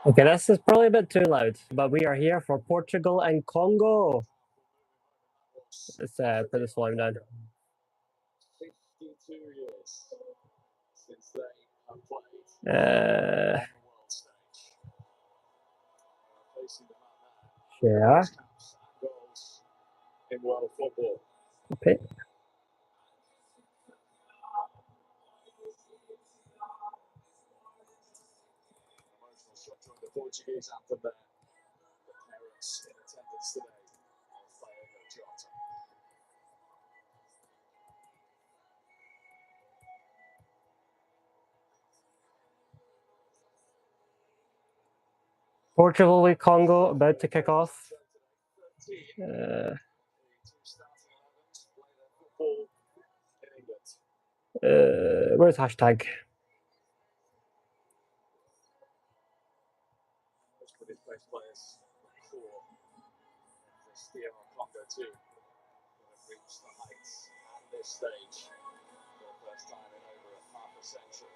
Okay, this is probably a bit too loud, but we are here for Portugal and Congo. Let's put this volume down. 52 years since they have played Uh, facing the man yeah. now. Caps and goals in world football. Okay. Emotional shot during the Portuguese anthem there. The parents in attendance today of Diego Jota. Portugal with Congo about to kick off. Where's hashtag? Players for this Congo too have reached the heights at this stage for the first time in over half a century.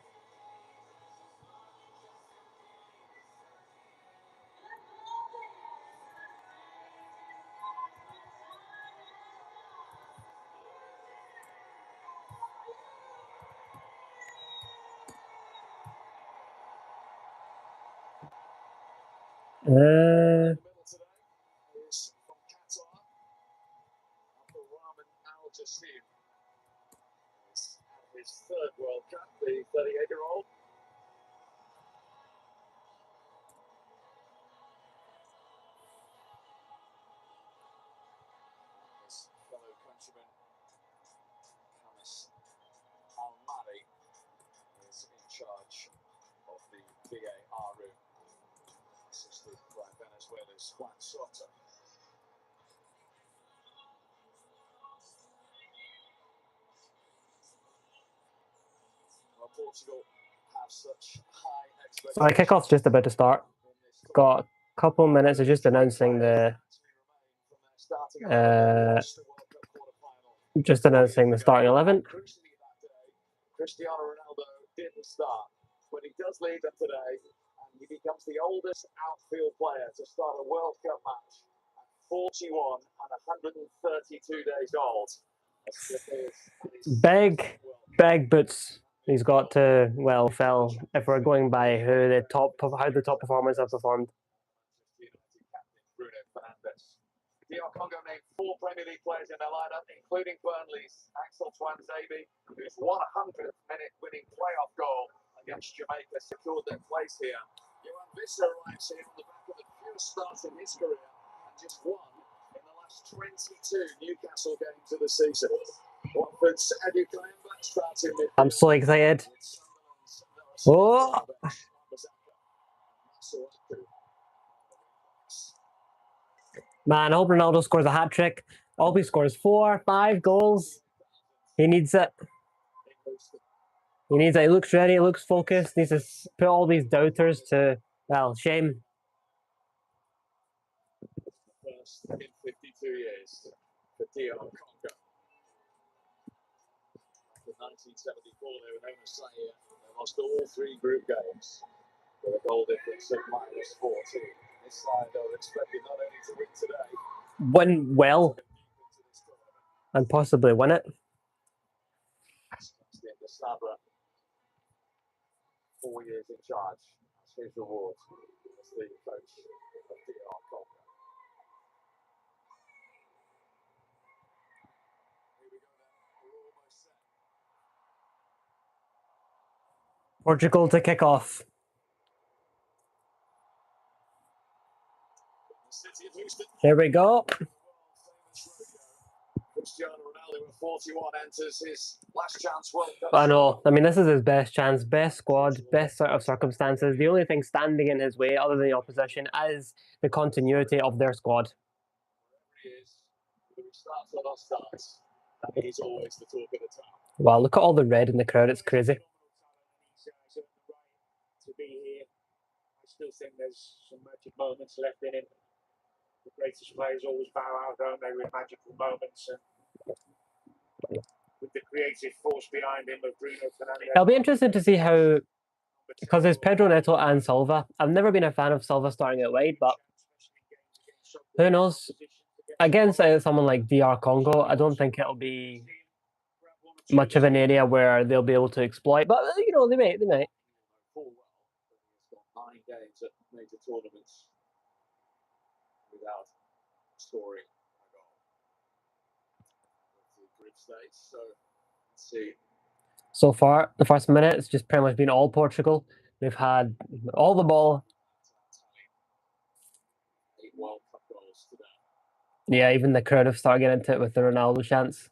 His third World Cup, the 38-year-old. His fellow countryman, Kamis Almari, is in charge of the VAR room, assisted by Venezuela's Juan Soto. Well, Portugal have such high expectations. So our kickoff's just about to start. Got a couple minutes of just announcing the starting 11. Cristiano Ronaldo didn't start, but he does lead them today, and he becomes the oldest outfield player to start a World Cup match at 41 and 132 days old. Big boots he's got to fill if we're going by how the top performers have performed. DR Congo named 4 Premier League players in their lineup, including Burnley's Axel Tuanzebe, whose 100th minute winning playoff goal against Jamaica secured their place here. Johan Visser arrives here on the back of the fewest starts in his career and just one in the last 22 Newcastle games of the season. Watford's Eddie Kayamba starts in midfield. I'm so excited. Oh! Man, I hope Ronaldo scores a hat-trick. I hope he scores 4, 5 goals. He needs it. He needs it. He looks ready. He looks focused. He needs to put all these doubters to, well, shame. First in 52 years for DR Congo. In 1974, they were known as Zaire. They lost all 3 group games with a goal difference of -14. This side are expected not only to win today, win well, and possibly win it. 4 years in charge. That's his reward as the coach of DR Congo. Portugal to kick off. Here we go. Cristiano Ronaldo at 41 enters his last chance World Cup. I know. I mean, this is his best chance, best squad, best sort of circumstances. The only thing standing in his way, other than the opposition, is the continuity of their squad. He's always the talk of the town. Wow, look at all the red in the crowd. It's crazy. To be here, I still think there's some magic moments left in him. The greatest players always bow out, don't they, with magical moments, and with the creative force behind him of Bruno Fernandes. It'll be interesting to see how because there's Pedro Neto and Silva. I've never been a fan of Silva starting out wide, but who knows? Against someone like DR Congo, I don't think it'll be much of an area where they'll be able to exploit. But you know, they may. Full well, but he's got 9 games at major tournaments without scoring a goal. That's the group stage, so let's see. So far, the first minute, it's just pretty much been all Portugal. They've had all the ball. 8 World Cup goals today. Yeah, even the crowd have started getting into it with the Ronaldo chants.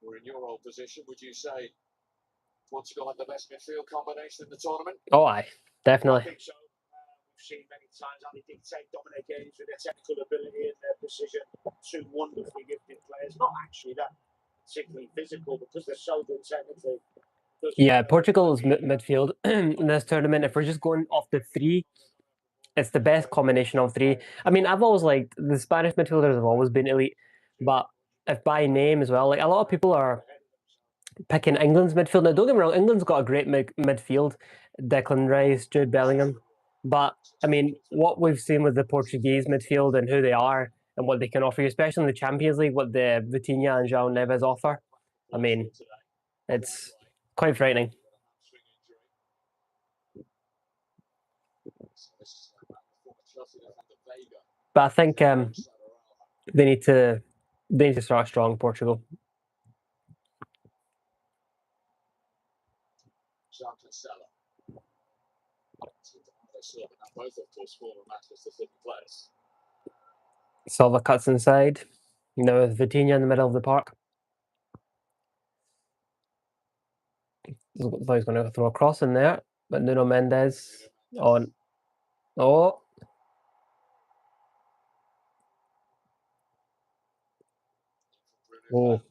We're in your old position. Would you say Portugal have the best midfield combination in the tournament? Oh, aye, definitely. I think so. We've seen many times how they dictate, dominate games with their technical ability and their precision. 2 wonderfully gifted players. Not actually that particularly physical because they're so good technically. Yeah, Portugal's midfield in this tournament, if we're just going off the 3, it's the best combination of 3. I mean, I've always liked the Spanish midfielders have always been elite, but if by name as well, like a lot of people are picking England's midfield. Now, don't get me wrong, England's got a great midfield, Declan Rice, Jude Bellingham, but I mean, what we've seen with the Portuguese midfield and who they are and what they can offer you, especially in the Champions League, what the Vitinha and João Neves offer, I mean, it's quite frightening. But I think they need to start strong, Portugal. Both, of course, former Manchester City players. Silva cuts inside. Now with Vitinha in the middle of the park. Thought he's going to throw a cross in there, but Nuno Mendes on. Oh. Oh.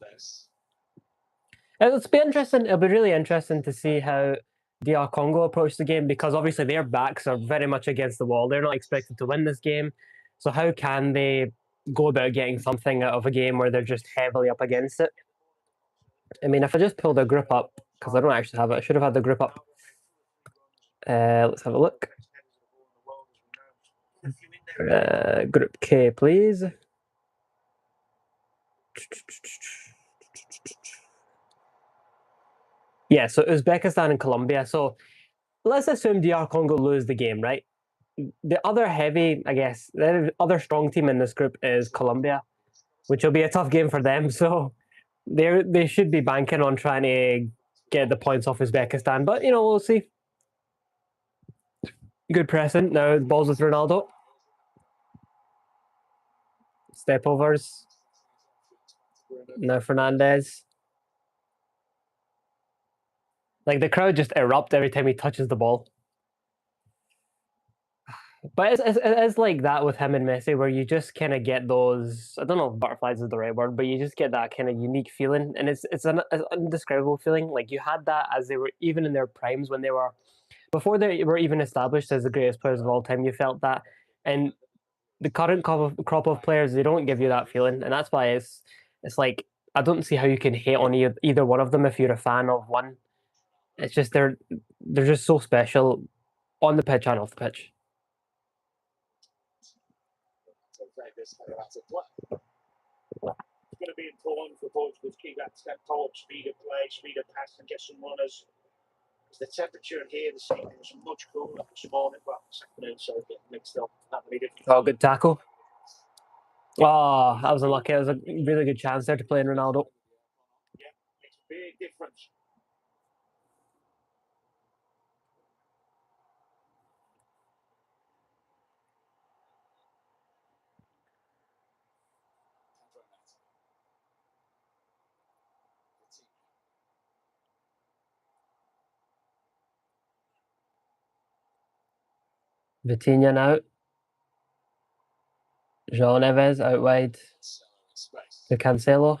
It'll be interesting. It'll be really interesting to see how DR Congo approach the game because obviously their backs are very much against the wall. They're not expected to win this game. So how can they go about getting something out of a game where they're just heavily up against it? I mean, if I just pull the group up, because I don't actually have it, I should have had the group up. Let's have a look. Group K, please. Yeah, so Uzbekistan and Colombia. So let's assume DR Congo lose the game, right? The other heavy, I guess, the other strong team in this group is Colombia, which will be a tough game for them. So they should be banking on trying to get the points off Uzbekistan. But, you know, we'll see. Good pressing. Now balls with Ronaldo. Step overs. Now Fernandez. Like the crowd just erupt every time he touches the ball. But it's like that with him and Messi, where you just kind of get those. I don't know if butterflies is the right word, but you just get that kind of unique feeling, and it's an indescribable feeling. Like you had that as they were even in their primes when they were before they were even established as the greatest players of all time. You felt that, and the current crop of players they don't give you that feeling, and that's why it's like I don't see how you can hate on either one of them if you're a fan of one. It's just they're just so special on the pitch and off the pitch. It's going to be important for Portugal to keep that tempo up, speed of play, speed of pass, and get some runners. Because the temperature here this evening was much cooler this morning, well, this afternoon, so it mixed up. Not many different. Oh, good tackle. Oh, that was unlucky. It was a really good chance there to play in Ronaldo. Yeah, makes a big difference. Vitinha now. João Neves out wide to Cancelo.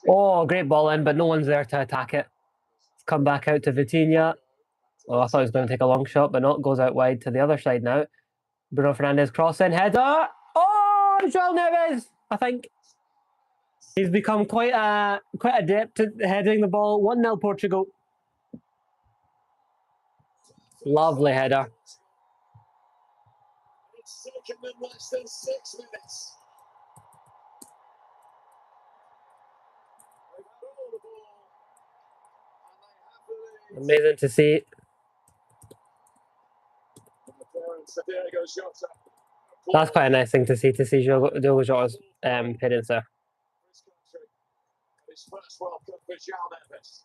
Oh, great ball in, but no one's there to attack it. It's come back out to Vitinha. Oh, I thought he was going to take a long shot, but not. Goes out wide to the other side now. Bruno Fernandes crossing, header. Oh, João Neves, I think. He's become quite adept at heading the ball. 1-0 Portugal. Lovely header. It's taken them less than 6 minutes. They've had all the ball, and they have the lead. Amazing to see. And the parents of Diego Jota. That's quite a nice thing to see Diogo Jota's parents there. His country. His first World Cup for João Neves.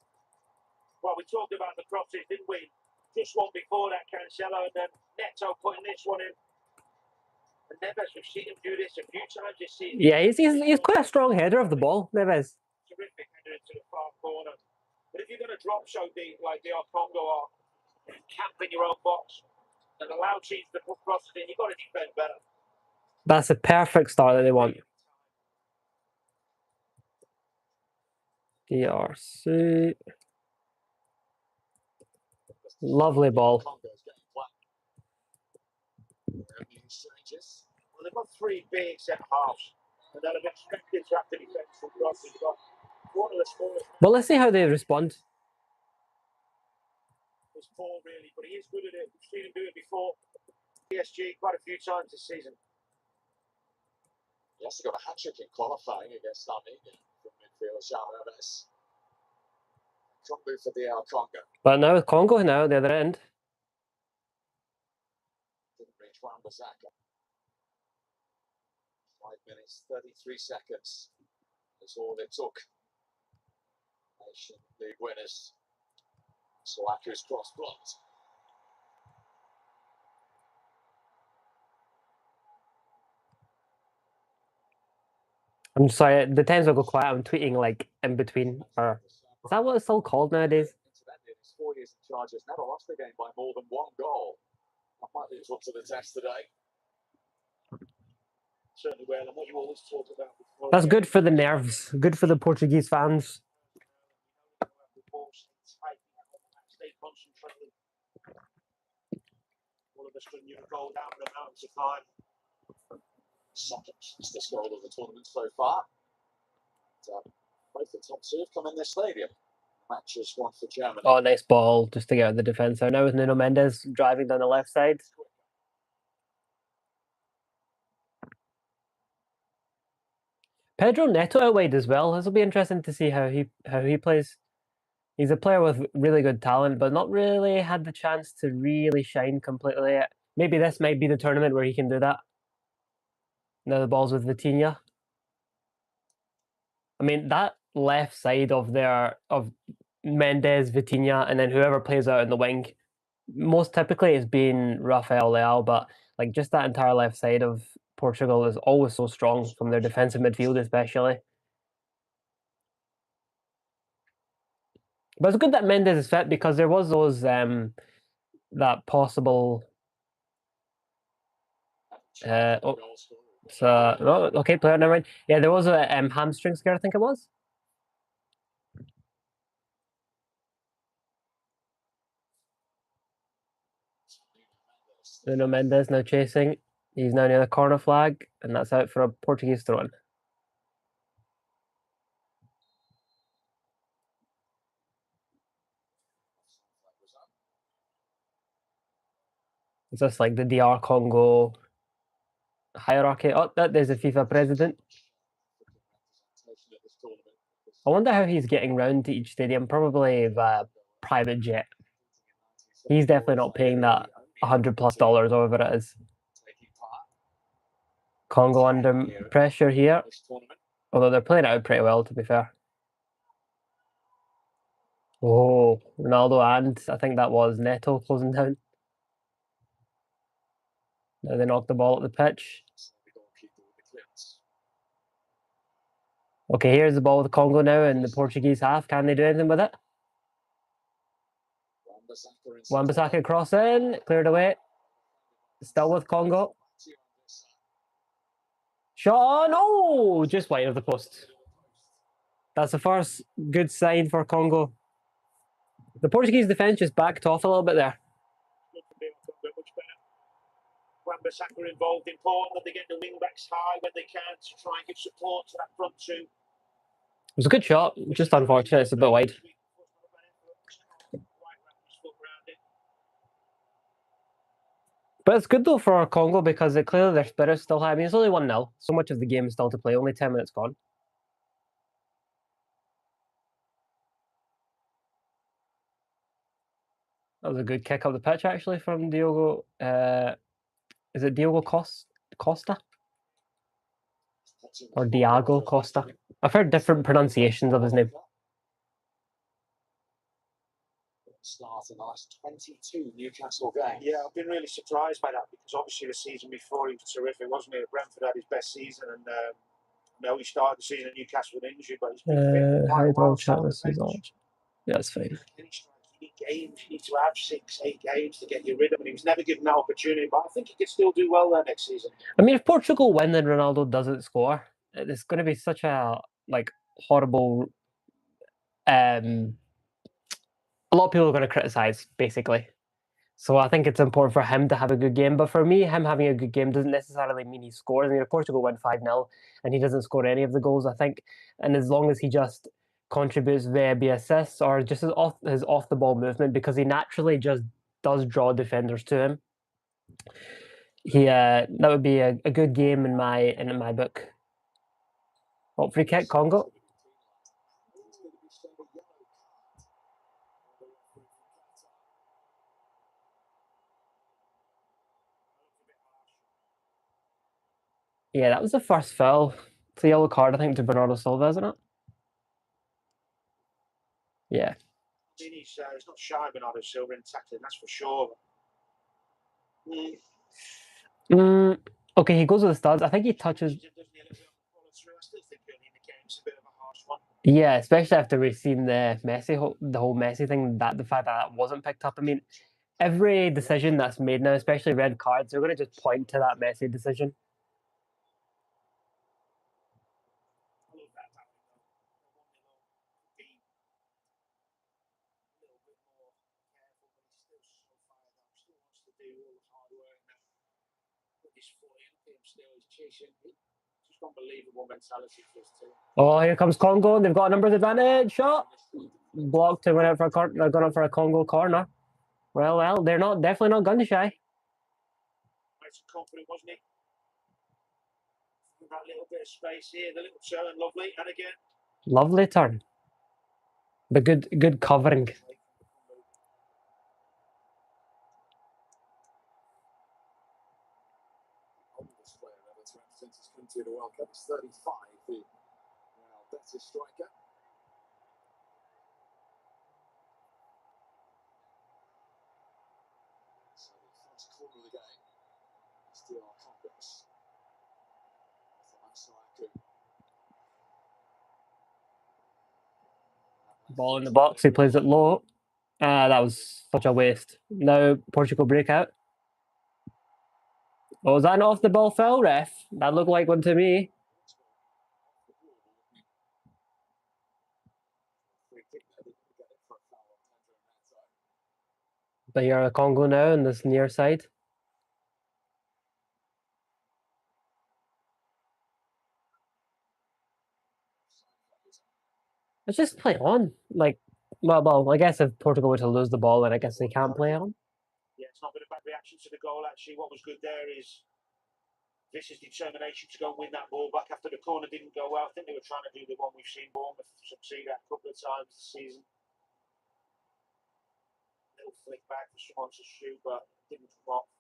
Well, we talked about the crosses, didn't we? Just one before that, Cancelo, and then Neto putting this one in. And Neves, we've seen him do this a few times this season. Yeah, he's quite a strong header of the ball, Neves. Terrific header into the far corner. But if you're going to drop so deep like the Congo are, camp in your own box and allow teams to put crosses in, you've got to defend better. That's a perfect start that they want. DRC. Lovely ball. Well, they've got three big centre halves, and they'll have expected to have to defend some crosses. But one of the smallest. Well, let's see how they respond. Is Paul really, but he is good at it. We've seen him do it before. PSG quite a few times this season. He also got a hat-trick in qualifying against Armenia from midfielder João Neves. Congo for the Congo. But now with Congo now, the other end. Didn't reach Wan-Bissaka. 5 minutes, 33 seconds. That's all it took. Nation League winners. Slovakia's cross blocked. I'm sorry, the times will go quiet. I'm tweeting like in between. Or is that what it's still called nowadays? Incidentally, in his 4 years in charge, has never lost the game by more than 1 goal. That might be up to the test today. Certainly well, and what you always talk about before. That's good for the nerves. Good for the Portuguese fans. Stay concentrated. All of a sudden, you go down the mountain to climb. Second fastest goal of the tournament so far. Both the top two have come in this stadium. Matches one for Germany. Oh, nice ball just to get out of the defence. So now with Nuno Mendes driving down the left side. Pedro Neto out wide as well. This will be interesting to see how he plays. He's a player with really good talent, but not really had the chance to really shine completely yet. Maybe this might be the tournament where he can do that. Now the ball's with Vitinha. I mean, that left side of Mendes, Vitinha, and then whoever plays out in the wing, most typically it's been Rafael Leao, but like just that entire left side of Portugal is always so strong from their defensive midfield, especially. But it's good that Mendes is fit because there was those that possible. Okay, player, never mind. Yeah, there was a hamstring scare, I think it was. Nuno Mendes now chasing. He's now near the corner flag, and that's out for a Portuguese throw-in. Is this like the DR Congo hierarchy? Oh, there's a FIFA president. I wonder how he's getting round to each stadium. Probably via private jet. He's definitely not paying that $100+ or whatever it is. Congo under pressure here, although they're playing it out pretty well, to be fair. Oh, Ronaldo and I think that was Neto closing down. Now they knock the ball at the pitch. Okay, here's the ball with Congo now in the Portuguese half. Can they do anything with it? Wan-Bissaka cross in, cleared away. Still with Congo. Shot on, oh, just wide of the post. That's the first good sign for Congo. The Portuguese defence just backed off a little bit there. Wan-Bissaka involved, important that they get the wing backs high when they can to try and give support to that front two. was a good shot, just unfortunate. It's a bit wide. But it's good though for Congo because it clearly their spirit's still high. I mean, it's only 1-0. So much of the game is still to play. Only 10 minutes gone. That was a good kick up the pitch actually from Diogo. Is it Diogo Costa or Diago Costa? I've heard different pronunciations of his name. Start a nice 22 Newcastle game. Yeah, I've been really surprised by that because obviously the season before he was terrific, wasn't he? Brentford had his best season, and no, he started the season at Newcastle with injury, but he's been fit for quite a while. Chat this is on. Yeah, it's fine. You need games. You need to have 6-8 games to get your rhythm, and he was never given that opportunity. But I think he could still do well there next season. I mean, if Portugal win and Ronaldo doesn't score, it's going to be such a horrible. A lot of people are going to criticize, basically. So I think it's important for him to have a good game. But for me, him having a good game doesn't necessarily mean he scores. I mean, if Portugal win 5-0 and he doesn't score any of the goals, I think, and as long as he just contributes via assists or just his off the ball movement, because he naturally just does draw defenders to him. That would be a good game in my book. Oh, free kick, Congo. Yeah, that was the first foul. It's a yellow card, I think, to Bernardo Silva, isn't it? Yeah. He's not shy, Bernardo Silva, in tackling, that's for sure. Okay, he goes with the studs. I think he touches. Yeah, especially after we've seen the whole Messi thing. The fact that wasn't picked up. I mean, every decision that's made now, especially red cards, they're going to just point to that Messi decision. Unbelievable mentality for his team. Oh, here comes Congo. They've got a numbers advantage. Shot blocked to win out for a corner. Gone up for a Congo corner. Well, they're definitely not gun shy. Confident, wasn't he? That little bit of space here, the little turn, lovely, and again. Lovely turn. The good covering. Oldest player ever to represent his country at the World Cup is 35. The better striker. So the first corner of the game is still Congress. Ball in the box. He plays it low. That was such a waste. Now Portugal break out. Oh, was that an off the ball foul, ref? That looked like one to me. But you're a Congo now on this near side. Let's just play on. Well, I guess if Portugal were to lose the ball, then I guess they can't play on. Yeah, it's not been a bad reaction to the goal, actually. What was good there is Viss's determination to go and win that ball back after the corner didn't go well. I think they were trying to do the one we've seen Bournemouth succeed at a couple of times this season. Little flick back for someone to shoot, but didn't come off.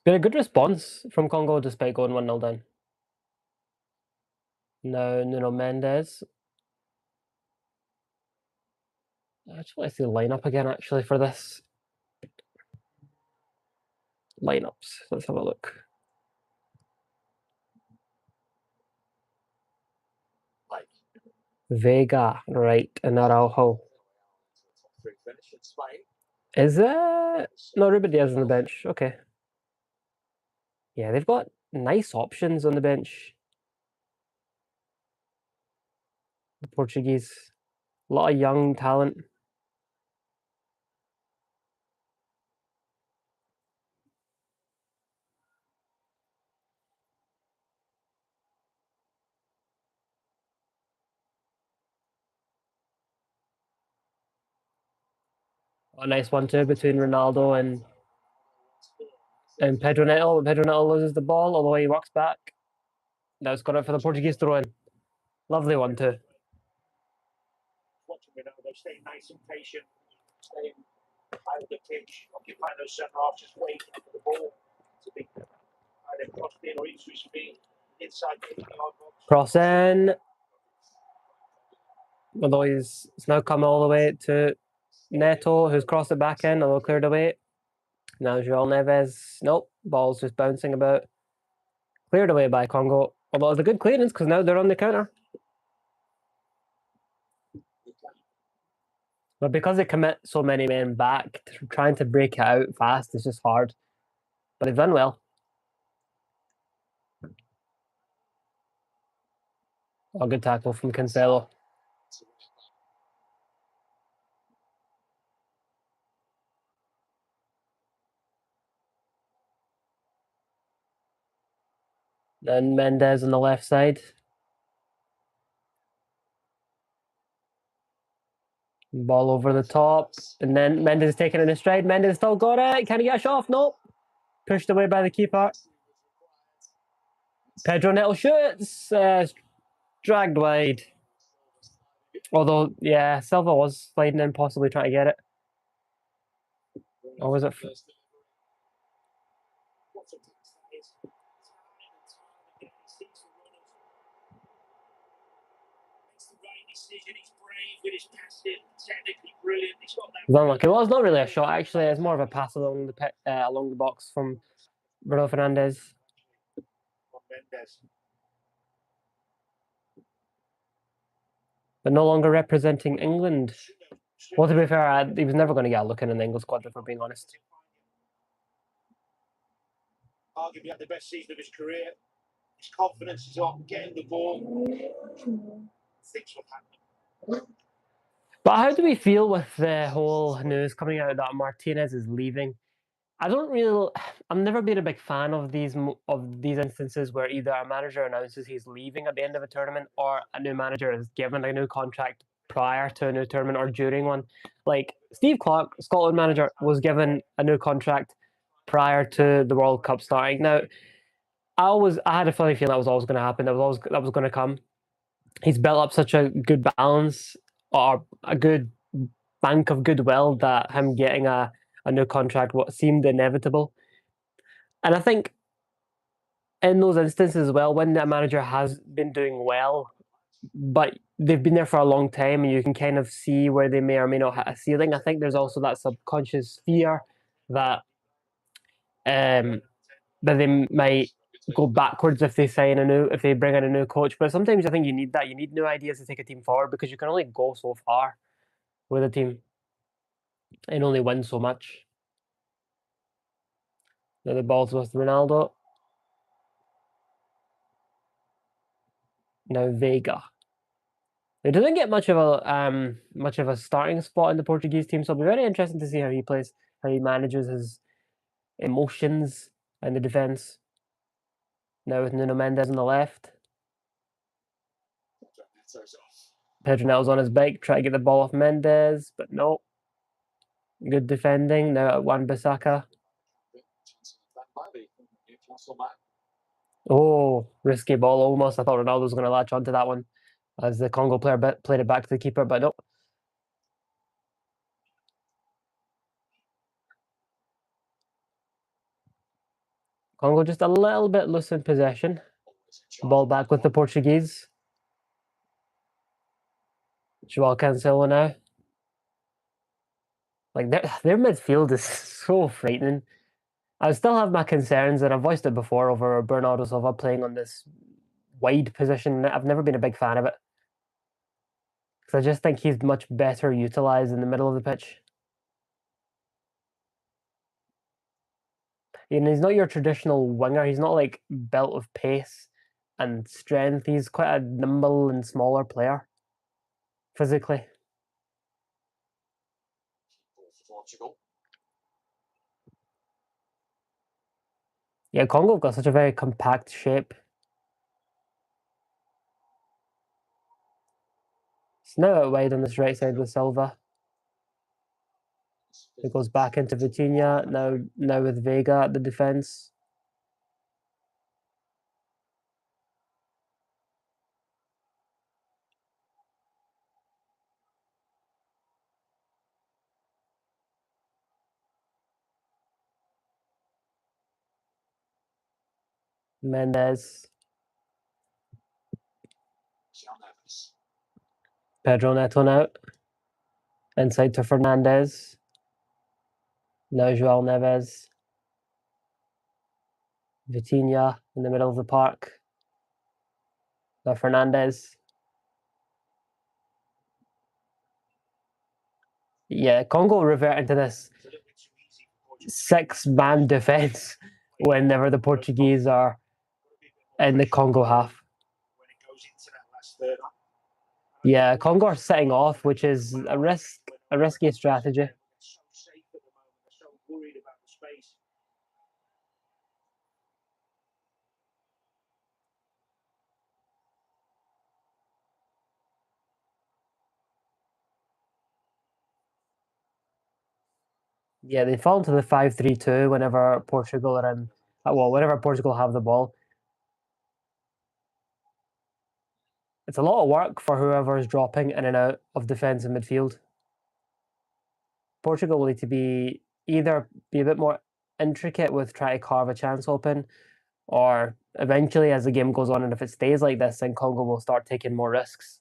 Been a good response from Congo despite going 1-0 down. No, Nuno Mendes. I just want to see the lineup again, actually, for this. Lineups. Let's have a look. Vega, right, and Araujo. Is it? No, Ruben Diaz on the bench. Okay. Yeah, they've got nice options on the bench. The Portuguese. A lot of young talent. A nice 1-2 between Ronaldo and Pedro Neto. Pedro Neto loses the ball, although he walks back. Now it's got it for the Portuguese throw in. Lovely 1-2. Watching Ronaldo staying nice and patient, staying out of the pitch, occupying those centre halves, just waiting for the ball to be either crossed in or into his feet inside the 8-yard box. Cross in. Although it's now come all the way to Neto, who's crossed it back in, although cleared away. Now João Neves. Nope, ball's just bouncing about. Cleared away by Congo. Although it's a good clearance because now they're on the counter. But because they commit so many men back, trying to break it out fast is just hard. But they've done well. Oh, good tackle from Cancelo. Then Mendes on the left side. Ball over the top. And then Mendes is taking it in stride. Mendes still got it. Can he get a shot off? Nope. Pushed away by the keeper. Pedro Neto shoots. Dragged wide. Although, yeah, Silva was sliding in, possibly trying to get it. Or was it? Unlucky. Well, it's not really a shot, actually. It's more of a pass along the box from Bruno Fernandes. But no longer representing England. Well, to be fair, he was never going to get a look in the England squad, if we're being honest. Arguably had the best season of his career. His confidence is on getting the ball. Things will happen. But how do we feel with the whole news coming out that Martinez is leaving? I've never been a big fan of these instances where either a manager announces he's leaving at the end of a tournament or a new manager is given a new contract prior to a new tournament or during one. Like Steve Clarke, Scotland manager, was given a new contract prior to the World Cup starting. Now, I had a funny feeling that was always going to happen. That was going to come. He's built up such a good balance or a good bank of goodwill that him getting a new contract what seemed inevitable. And I think in those instances as well, when a manager has been doing well, but they've been there for a long time and you can kind of see where they may or may not hit a ceiling, I think there's also that subconscious fear that that they might go backwards if they bring in a new coach. But sometimes I think you need that. You need new ideas to take a team forward because you can only go so far with a team and only win so much. Now the ball's with Ronaldo. Now Vega. He doesn't get much of a starting spot in the Portuguese team, so it'll be very interesting to see how he plays, how he manages his emotions in the defense. Now with Nuno Mendes on the left. Pedro Neto's on his bike, try to get the ball off Mendes, but no. Good defending. Now at Wan-Bissaka. Oh, risky ball almost. I thought Ronaldo was going to latch onto that one as the Congo player played it back to the keeper, but nope. Congo just a little bit loose in possession. Ball back with the Portuguese. João Cancelo now. Like their midfield is so frightening. I still have my concerns, and I've voiced it before over Bernardo Silva playing on this wide position. I've never been a big fan of it because I just think he's much better utilised in the middle of the pitch. he's not your traditional winger. He's not like built with pace and strength. He's quite a nimble and smaller player physically. Portugal. Yeah, Congo have got such a very compact shape. It's now out wide on this right side with Silva. It goes back into Vitinha, now with Vega at the defence. Mendes. Pedro Neto now. Inside to Fernandez. Now João Neves. Vitinha in the middle of the park. Now Fernandez. Yeah, Congo revert into this 6-man defence whenever the Portuguese are in the Congo half. Yeah, Congo are setting off, which is a risky strategy. Yeah, they fall into the 5-3-2 whenever Portugal are in. Well, whenever Portugal have the ball. It's a lot of work for whoever is dropping in and out of defence and midfield. Portugal will need to either be a bit more intricate with trying to carve a chance open, or eventually, as the game goes on, and if it stays like this, then Congo will start taking more risks.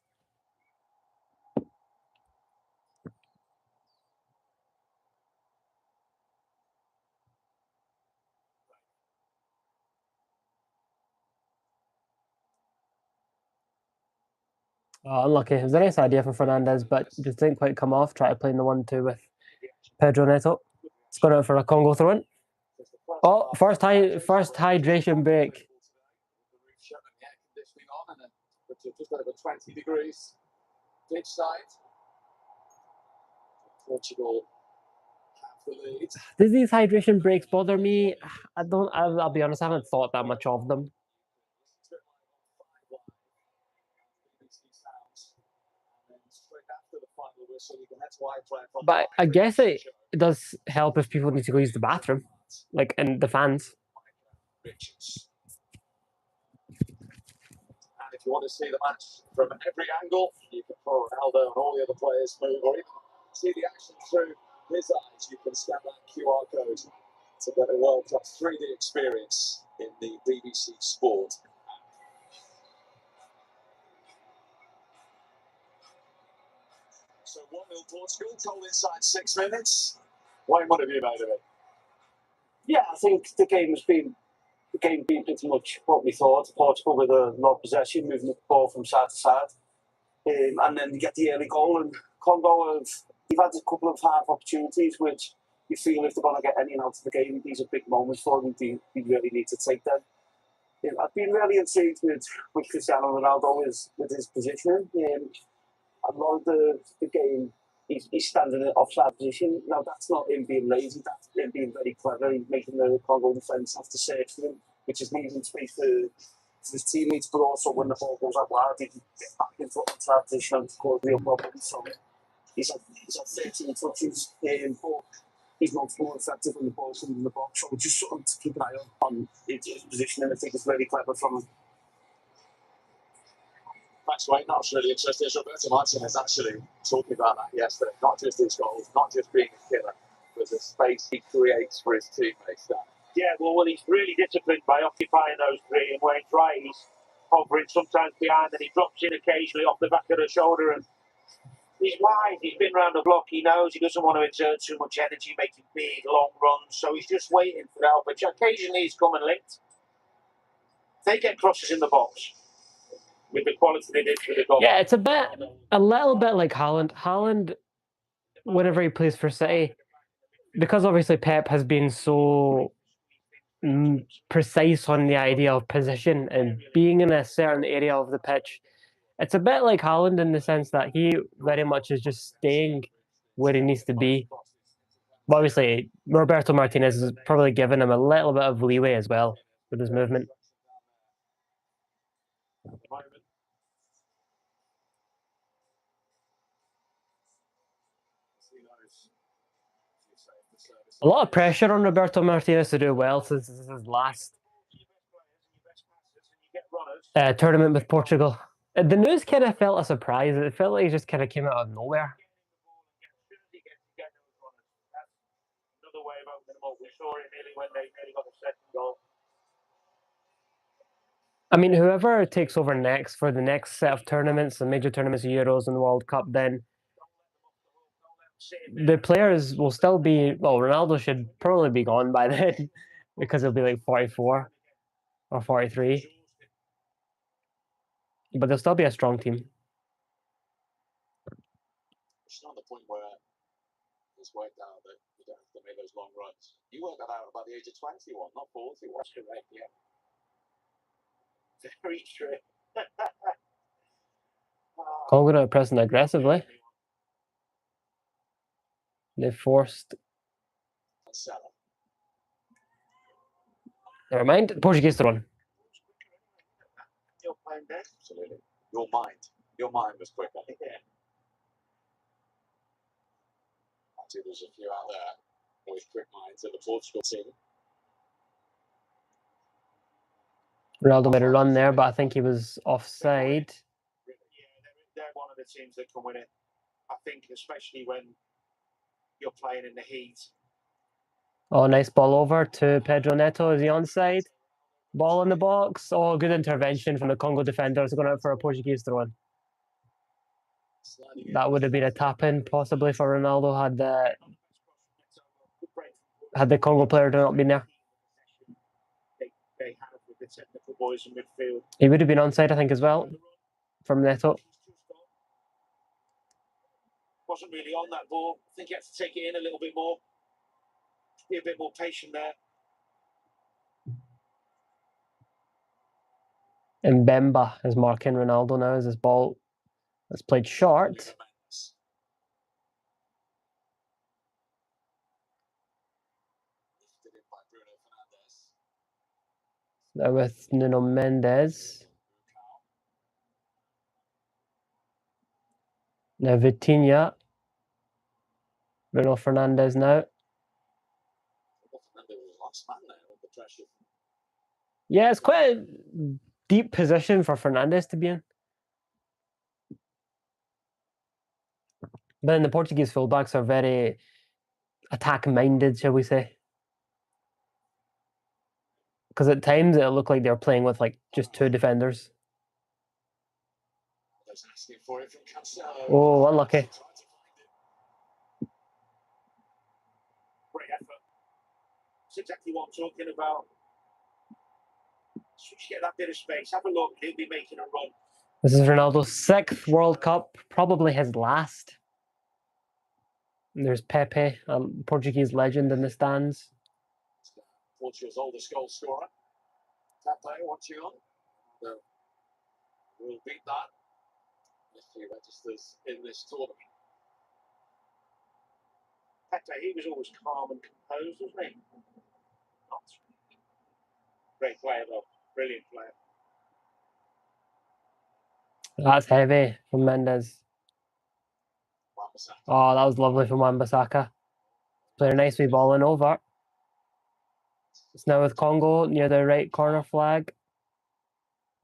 Unlucky. It was a nice idea for Fernandez, but just didn't quite come off. Try to play in the 1-2 with Pedro Neto. It's gone out for a Congo throw in. Oh, first hydration break. Just over 20 degrees. Pitch side. Portugal have the lead. Does these hydration breaks bother me? I'll be honest, I haven't thought that much of them. But I guess it does help if people need to go use the bathroom, like in the fans. And if you want to see the match from every angle, you can follow Ronaldo and all the other players move, or even see the action through his eyes. You can scan that QR code to get a world-class 3D experience in the BBC Sport. So 1-0 Portugal, goal inside 6 minutes. Wayne, what have you made of it? Yeah, I think the game's been pretty much what we thought. Portugal with a lot of possession, moving the ball from side to side, and then you get the early goal. And Congo they've had a couple of half opportunities, which you feel if they're going to get any out of the game, these are big moments for them. They really need to take them. I've been really intrigued with Cristiano Ronaldo with his positioning. A lot of the game, he's standing in an offside position. Now, that's not him being lazy, that's him being very clever. He's making the Congo defence have to search for him, which is leaving space for his teammates, but also when the ball goes out wide, he can get back into the offside position and cause real problems. So he's had 13 touches, but he's not more effective when the ball comes in the box. So just something to keep an eye on his position, and I think it's very clever from him. Thanks, Wayne. That was really interesting. Roberto Martinez actually talking about that yesterday. Not just his goals, not just being a killer, but the space he creates for his teammates. Yeah, well, he's really disciplined by occupying those three, and Wayne's right. He's hovering sometimes behind, and he drops in occasionally off the back of the shoulder. And he's wide. He's been around the block. He knows he doesn't want to exert too much energy, making big, long runs. So he's just waiting for that. But occasionally he's come and linked. They get crosses in the box with the quality they did for the goal. Yeah, it's a little bit like Haaland. Haaland, whenever he plays for City, because obviously Pep has been so precise on the idea of position and being in a certain area of the pitch. It's a bit like Haaland in the sense that he very much is just staying where he needs to be. But obviously, Roberto Martinez has probably given him a little bit of leeway as well with his movement. A lot of pressure on Roberto Martinez to do well since this is his last tournament with Portugal. The news kind of felt a surprise. It felt like it just kind of came out of nowhere. Another way of opening them up. We saw it nearly when they nearly got the second goal. I mean, whoever takes over next for the next set of tournaments, the major tournaments, Euros and the World Cup, then the players will still be, well, Ronaldo should probably be gone by then because he'll be like 44 or 43. But there'll still be a strong team. It's not the point where it's worked out that you don't have to make those long runs. You work that out about the age of 21, not 40. What's correct? Yeah. Very true. Congo are pressing aggressively. They forced. Never mind. Portuguese to run. You're playing there. Absolutely. Your mind was quicker. Yeah. Actually, there's a few out there with quick minds at the Portugal team. Ronaldo made a run there, but I think he was offside. Yeah, they're one of the teams that can win it. I think, especially when you're playing in the heat. Oh, nice ball over to Pedro Neto. Is he onside? Ball in the box. Oh, good intervention from the Congo defenders. Going out for a Portuguese throw-in. That would have been a tap-in possibly for Ronaldo had the Congo player not been there. They have with the technical boys in midfield. He would have been onside, I think, as well, from Neto. Wasn't really on that ball. I think he had to take it in a little bit more. Be a bit more patient there. And Mbemba is marking Ronaldo now as his ball is played short. Now with Nuno Mendes. Now Vitinha. Bruno Fernandes now. Yeah, it's quite a deep position for Fernandes to be in. But then the Portuguese fullbacks are very attack-minded, shall we say. Because at times it looked like they were playing with like just two defenders. Oh, unlucky. Great effort. That's exactly what I'm talking about. Just get that bit of space. Have a look. He'll be making a run. This is Ronaldo's 6th World Cup, probably his last. And there's Pepe, a Portuguese legend in the stands. Portugal's oldest goal scorer. Pepe watching on. We'll beat that if he registers in this tournament. Pepe, he was always calm and composed, wasn't he? Great player, though. Brilliant player. That's heavy from Mendes. Oh, that was lovely from Wan-Bissaka. Playing a nice wee ball in over. It's now with Congo near the right corner flag.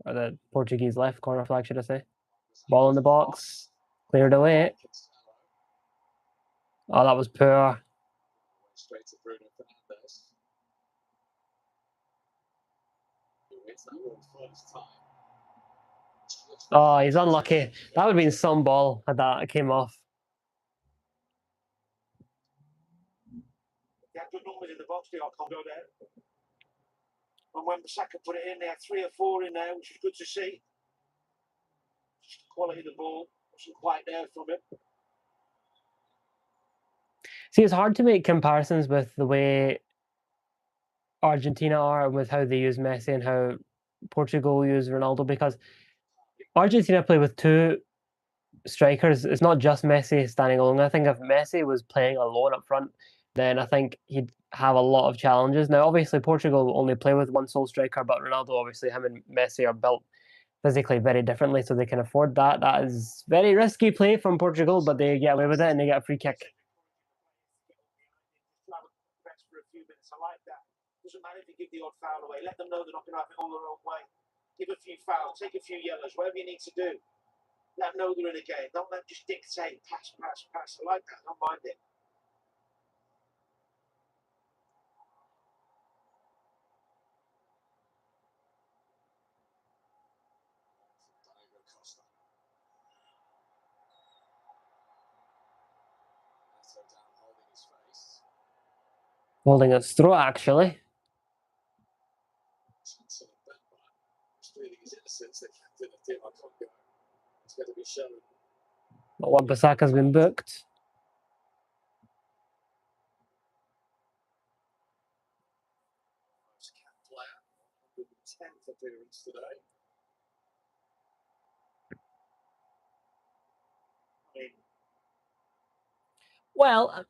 Or the Portuguese left corner flag, should I say. Ball in the box. Cleared away. Oh, that was poor. Straight to Bruno Fernandes. Oh, he's unlucky. That would have been some ball had that came off. They had good numbers in the box, they all Congo there. And when Bissaka put it in, they had 3 or 4 in there, which is good to see. Just the quality of the ball wasn't quite there from him. See, it's hard to make comparisons with the way Argentina are with how they use Messi and how Portugal use Ronaldo, because Argentina play with two strikers. It's not just Messi standing alone. I think if Messi was playing alone up front, then I think he'd have a lot of challenges. Now, obviously, Portugal only play with one sole striker, but Ronaldo, obviously, him and Messi are built physically very differently, so they can afford that. That is very risky play from Portugal, but they get away with it and they get a free kick. For a few minutes, I like that. Doesn't matter if you give the odd foul away. Let them know they're not going to have it all their own way. Give a few fouls, take a few yellows, whatever you need to do. Let them know they're in a game. Don't let them just dictate, pass, pass, pass. I like that. I don't mind it. Holding his throat, actually. But Wan-Bissaka's been booked. Well,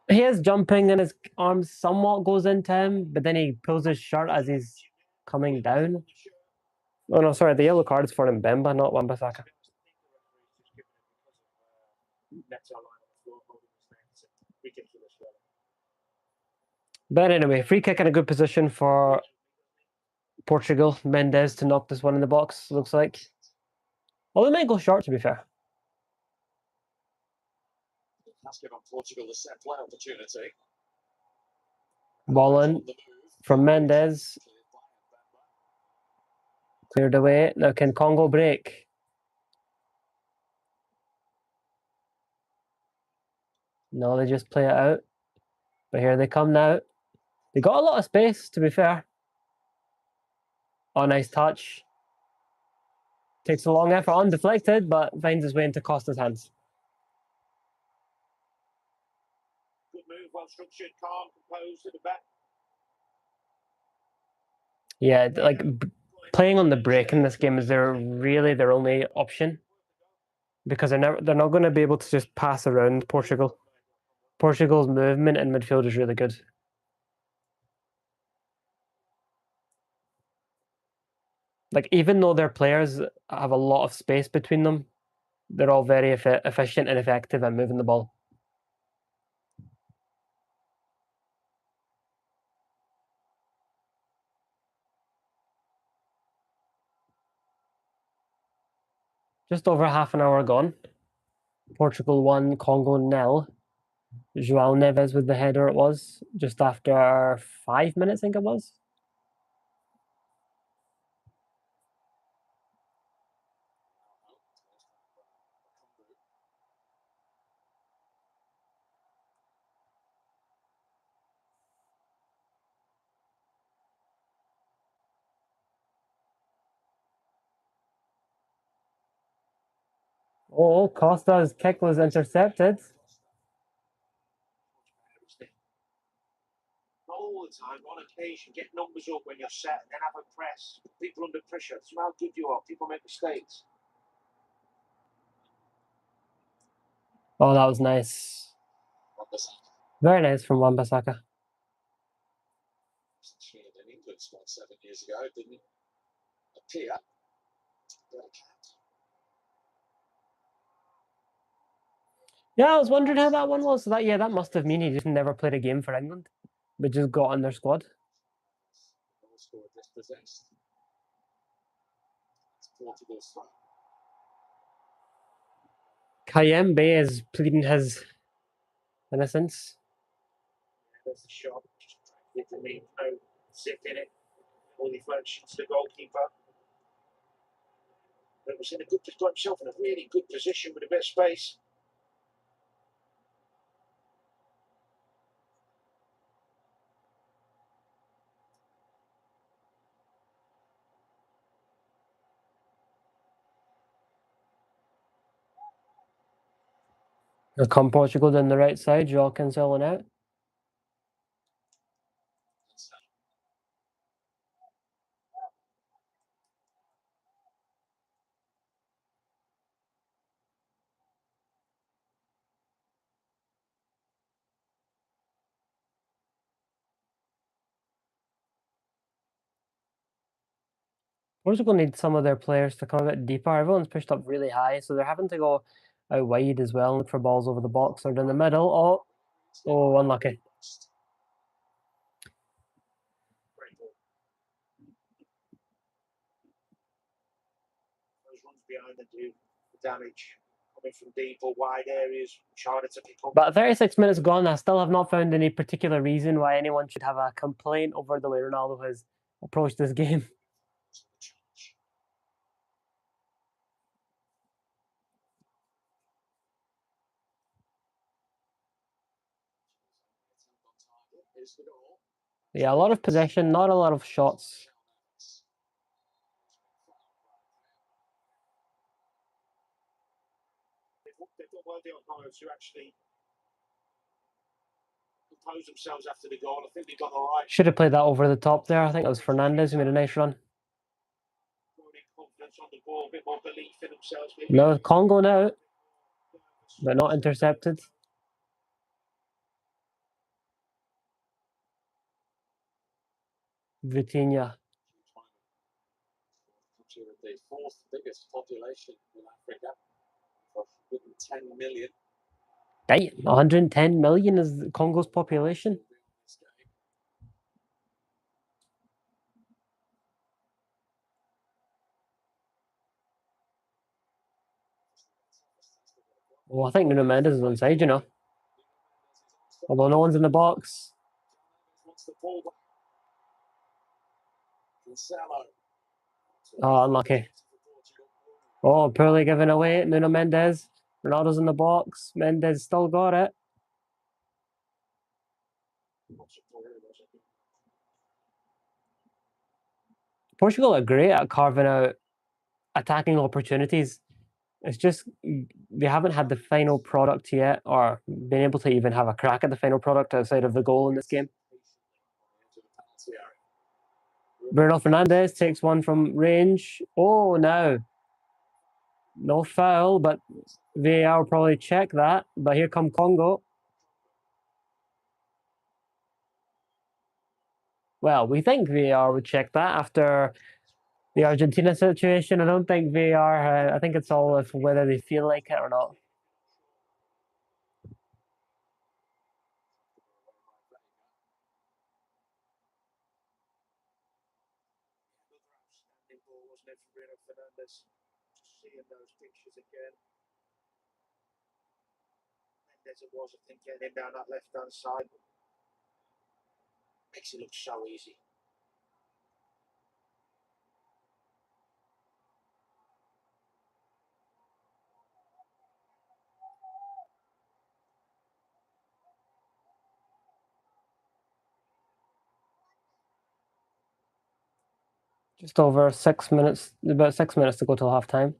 he is jumping and his arm somewhat goes into him, but then he pulls his shirt as he's coming down. Oh no, sorry, the yellow card's for Mbemba, not Wan-Bissaka. But anyway, free kick in a good position for Portugal. Mendes to knock this one in the box, looks like. Well, they might go short, to be fair. That's given Portugal a set play opportunity. Ball in from Mendes. Cleared away. Now can Congo break? No, they just play it out. But here they come now. They got a lot of space, to be fair. Oh, nice touch. Takes a long effort, undeflected, but finds his way into Costa's hands. Good move, well structured, calm, composed at the back. Yeah, like playing on the break in this game is really their only option, because they're not going to be able to just pass around Portugal. Portugal's movement in midfield is really good. Like, even though their players have a lot of space between them, they're all very efficient and effective at moving the ball. Just over half an hour gone. Portugal 1, Congo 0. João Neves with the header it was, just after 5 minutes, I think it was. Oh, Costa's kick was intercepted. All the time, on occasion, get numbers up when you're set, and then have a press. People under pressure. It's how good you are. People make mistakes. Oh, that was nice. Very nice from Wan-Bissaka. In England squad 7 years ago, didn't appear. Yeah, I was wondering how that one was. So that must have mean he just never played a game for England, but just got on their squad. Kayembe is pleading his innocence. There's the shot. Just no zip in it. All deflections to the goalkeeper. But was in a good got himself in a really good position with a bit of space. Here come Portugal down the right side. João Cancelo out. Portugal need some of their players to come a bit deeper. Everyone's pushed up really high, so they're having to go out wide as well and look for balls over the box or down the middle. Oh, unlucky. Great ball. Those runs behind them do the damage. Coming from deep or wide areas, much harder to pick up. But 36 minutes gone, I still have not found any particular reason why anyone should have a complaint over the way Ronaldo has approached this game. Yeah, a lot of possession, not a lot of shots. They've got well done hard to actually compose themselves after the goal. I think they got all right. Should have played that over the top there. I think it was Fernandez who made a nice run. Confidence on the ball, a bit more belief in themselves. No, Congo now, but not intercepted. Vitinha. Country with the fourth biggest population in Africa, of 110 million. Right, 110 million is Congo's population. Well, I think Nuno Mendes is onside, you know. Although no one's in the box. Oh, unlucky. Oh, poorly given away. Nuno Mendes. Ronaldo's in the box. Mendes still got it. Portugal are great at carving out attacking opportunities. It's just they haven't had the final product yet, or been able to even have a crack at the final product outside of the goal in this game. Bruno Fernandes takes one from range. Oh, no. No foul, but VAR will probably check that. But here come Congo. Well, we think VAR would check that after the Argentina situation. I don't think VAR, I think it's all if whether they feel like it or not. Outstanding ball, wasn't it, from Bruno Fernandes? Just seeing those pictures again. Mendes it was, I think, getting him down that left-hand side. Makes it look so easy. Just over 6 minutes, about 6 minutes to go till half time.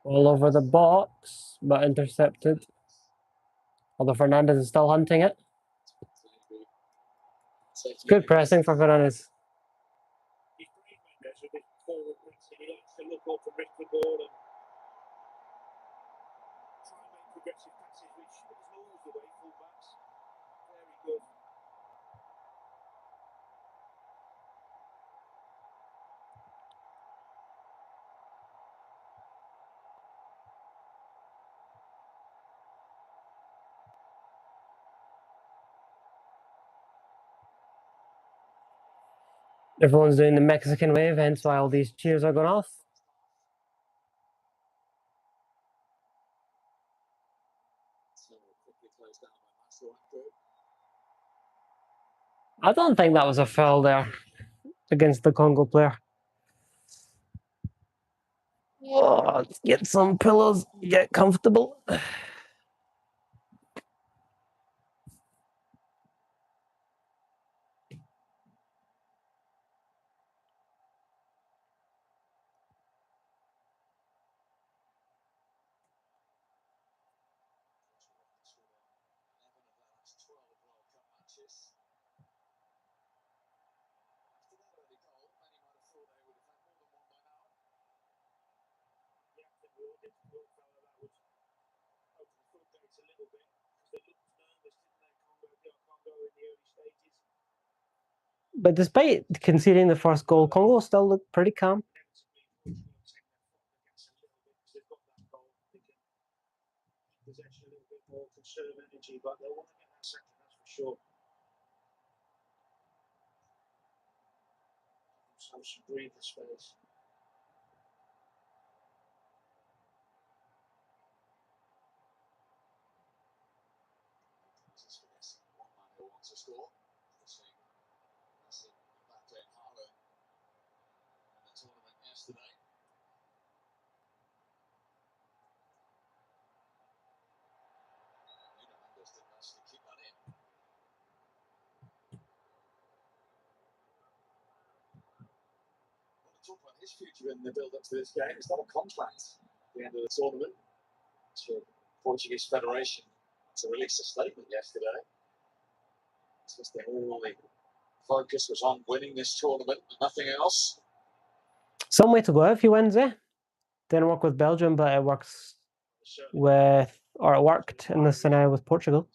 All over the box, but intercepted. Although Fernandez is still hunting it. Good pressing for Fernandez. He's great, Mendes, with his forward pressing. He likes to look up and risk the ball and try and make progressive passes, which isn't always the way full-backs. Very good. Everyone's doing the Mexican wave, hence why all these cheers are going off. I don't think that was a foul there against the Congo player. Oh, let's get some pillows, get comfortable. 12 World Cup matches. After that early goal, many might have thought they would have had more than one by now. Yeah, I think we all did. We all felt that would open the floodgates a little bit because they looked nervous, didn't they? Congo in the early stages. But despite conceding the first goal, Congo still looked pretty calm. Possession a little bit more, conserve energy, but they want to get that second, that's for sure. Some breather space. This is for this one man who wants to score. Seeing Messi, Mbappe and Haaland in the tournament yesterday. Nuno Mendes didn't actually keep that in. Well, to talk about his future in the build-up to this game, it's not a contract at the end of the tournament. So Portuguese Federation to release a statement yesterday. It's just that all the focus was on winning this tournament and nothing else. Some way to go if he wins, eh? Didn't work with Belgium, but it works with, or it worked in this scenario with Portugal.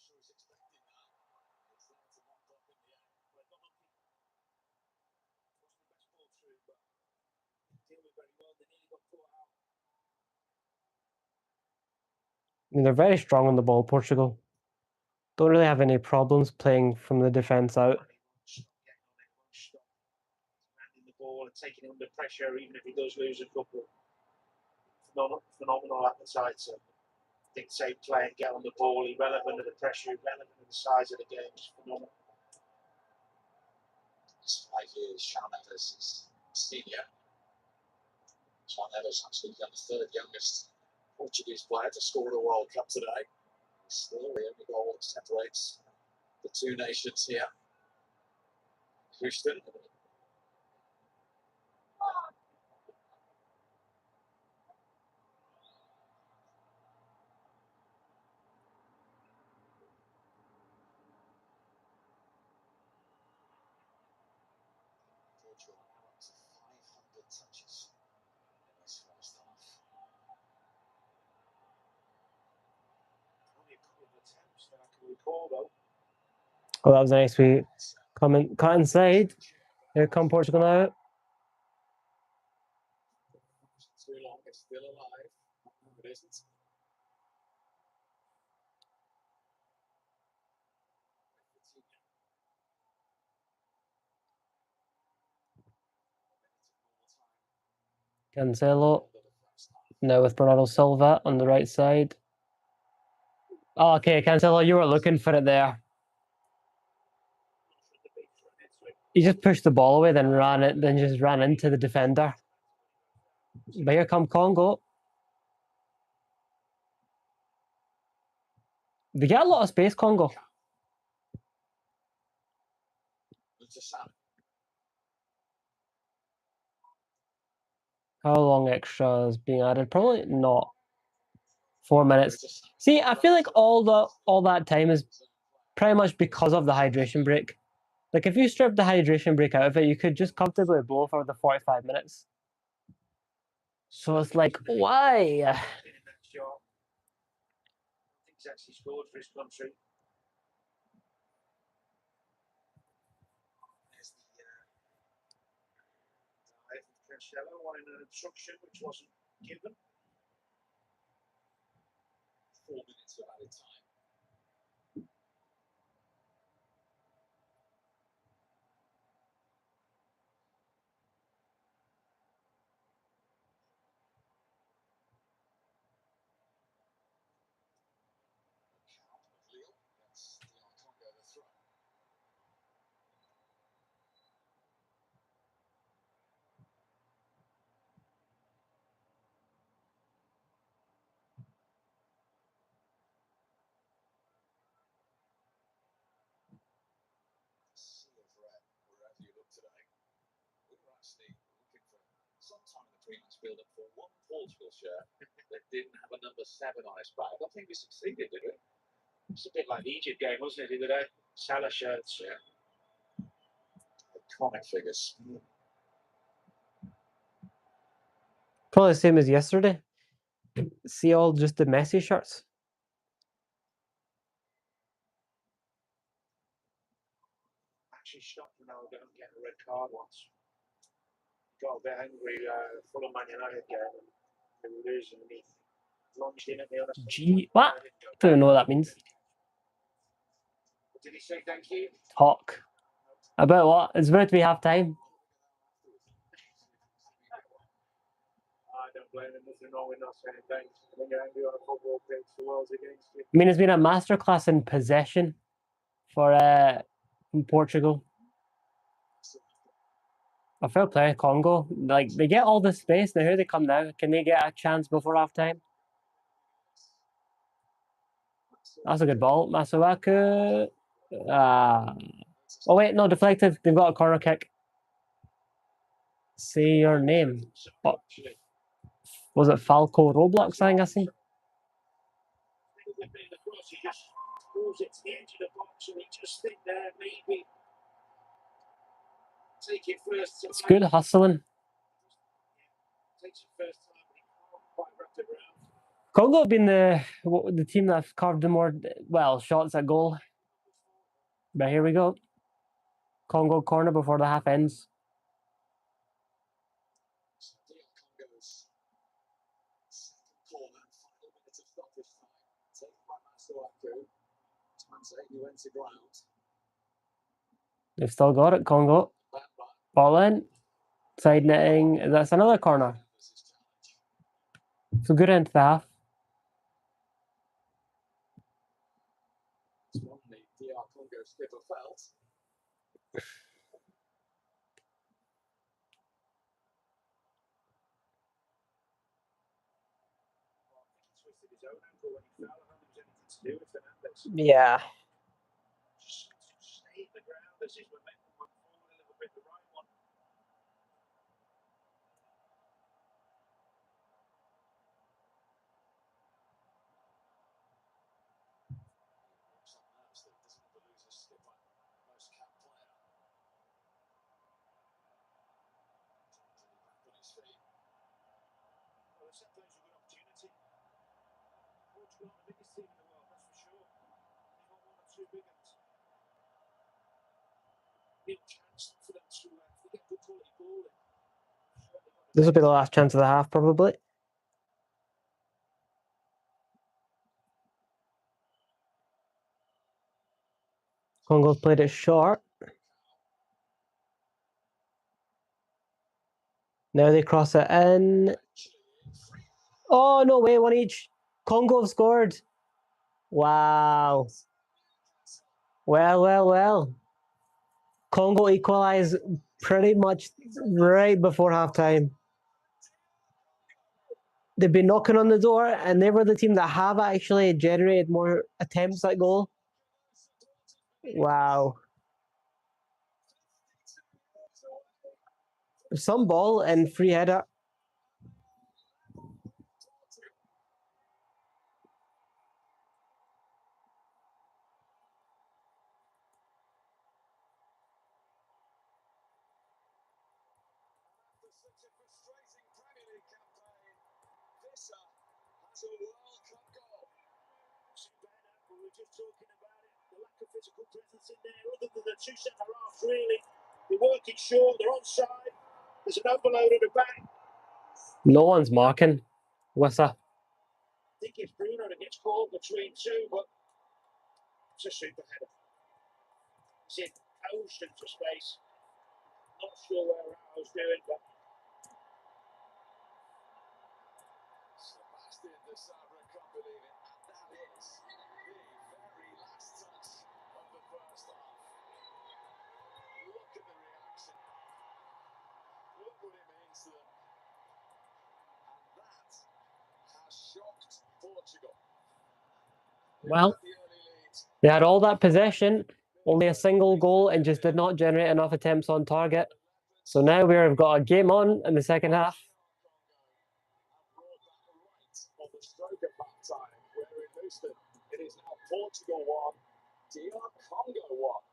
Sure he's expecting that. It's there to knock up in the end. Well, not looking. Wasn't the best ball through, but deal with very well. They nearly got caught out. I mean, they're very strong on the ball, Portugal. Don't really have any problems playing from the defence out. Stop landing the ball and taking it under pressure, even if he does lose a couple. Phenomenal appetite to dictate play and get on the ball, irrelevant of the pressure, irrelevant of the size of the game. It's phenomenal. It's 5 years, Sean Evers is senior. Sean Evers actually become the third youngest Portuguese player to score a World Cup today. Still the only goal that separates the two nations here. Houston. Portugal now up to 500 touches in this first half. Only a couple of attempts that I can recall, though. Oh, that was a nice wee comment. Cut inside. Here come Portugal now. Too long, it's still alive. It isn't. Cancelo. Now with Bernardo Silva on the right side. Oh, okay, Cancelo, you were looking for it there. He just pushed the ball away, then just ran into the defender. But here come Congo. They get a lot of space, Congo. How long extra is being added? Probably not. 4 minutes. See, I feel like all that time is pretty much because of the hydration break. Like, if you strip the hydration break out of it, you could just comfortably blow for the 45 minutes. So it's like, why? I think he's actually scored for his country. There's the dive of Cancelo, wanting an obstruction which wasn't given. 4 minutes of added time. actually looking for some time in the pre-match build-up for one Portugal shirt that didn't have a number 7 on its back. I don't think we succeeded, did we? It's a bit like the Egypt game, wasn't it, the other day? Salah shirts. Yeah. Iconic figures. Probably the same as yesterday. See all just the Messi shirts. Actually stopped Ronaldo getting a red card once. Got a bit angry full of Man United game and they were losing and he lunged in at me on a What? Don't even know what that means. Did he say thank you? Talk. About what? It's about to be half time. I don't blame him. Nothing wrong with not saying thanks. When you're angry on a football pitch, the world's against you. I mean, it's been a masterclass in possession for Portugal. A fair play, Congo. Like, they get all this space. Now, here they come now. Can they get a chance before half time? That's a good ball. Masuaku. Oh, wait, no, deflected. They've got a corner kick. Say your name. Oh, was it Falco Roblox, I think I seen? He just pulls it to the edge of the box and he just think there, maybe take it first time. It's good hustling. Takes it first time, but he can't quite wrap it around. Congo have been the team that have carved the more, well, shots at goal. But here we go. Congo corner before the half ends. Congo's second corner, final minute of stoppage time. Taken by Masuaku. Tanzania went to ground. They've still got it, Congo. Ball in. Side netting. That's another corner. It's a good end to the half. It's one the DR Congo skipper felt. Twisted his own ankle when he fell. I don't think there's anything to do with Fernandez. Yeah. Just stay in the ground as his momentum went forward a little bit, the right one. Well, sometimes a good opportunity. Portugal are the biggest team in the world, that's for sure. They've got one or two big ones. Real chance for them to get good quality ball in. This will be the last chance of the half, probably. Congo's played it short. Now they cross it in. Oh, no way, one each. Congo have scored. Wow. Well. Congo equalise pretty much right before halftime. They've been knocking on the door, and they were the team that have actually generated more attempts at goal. Wow. Some ball and free header. We were just talking about it, the lack of physical presence in there, other than the two centre-halves, really. They're working short, they're onside, there's an overload at the back. No one's marking. Wissa. I think it's Bruno that gets caught between two, but it's a super header. He's in ocean for space. Not sure where Rao's doing, but Sebastian de Sabra can't believe it, and that is the very last touch of the first half. Look at the reaction. Look what it means to them. And that has shocked Portugal. Well, they had all that possession, only a single goal, and just did not generate enough attempts on target. So now we've got a game on in the second half. On the stroke of half time, where in Houston it is now Portugal 1, Congo 1.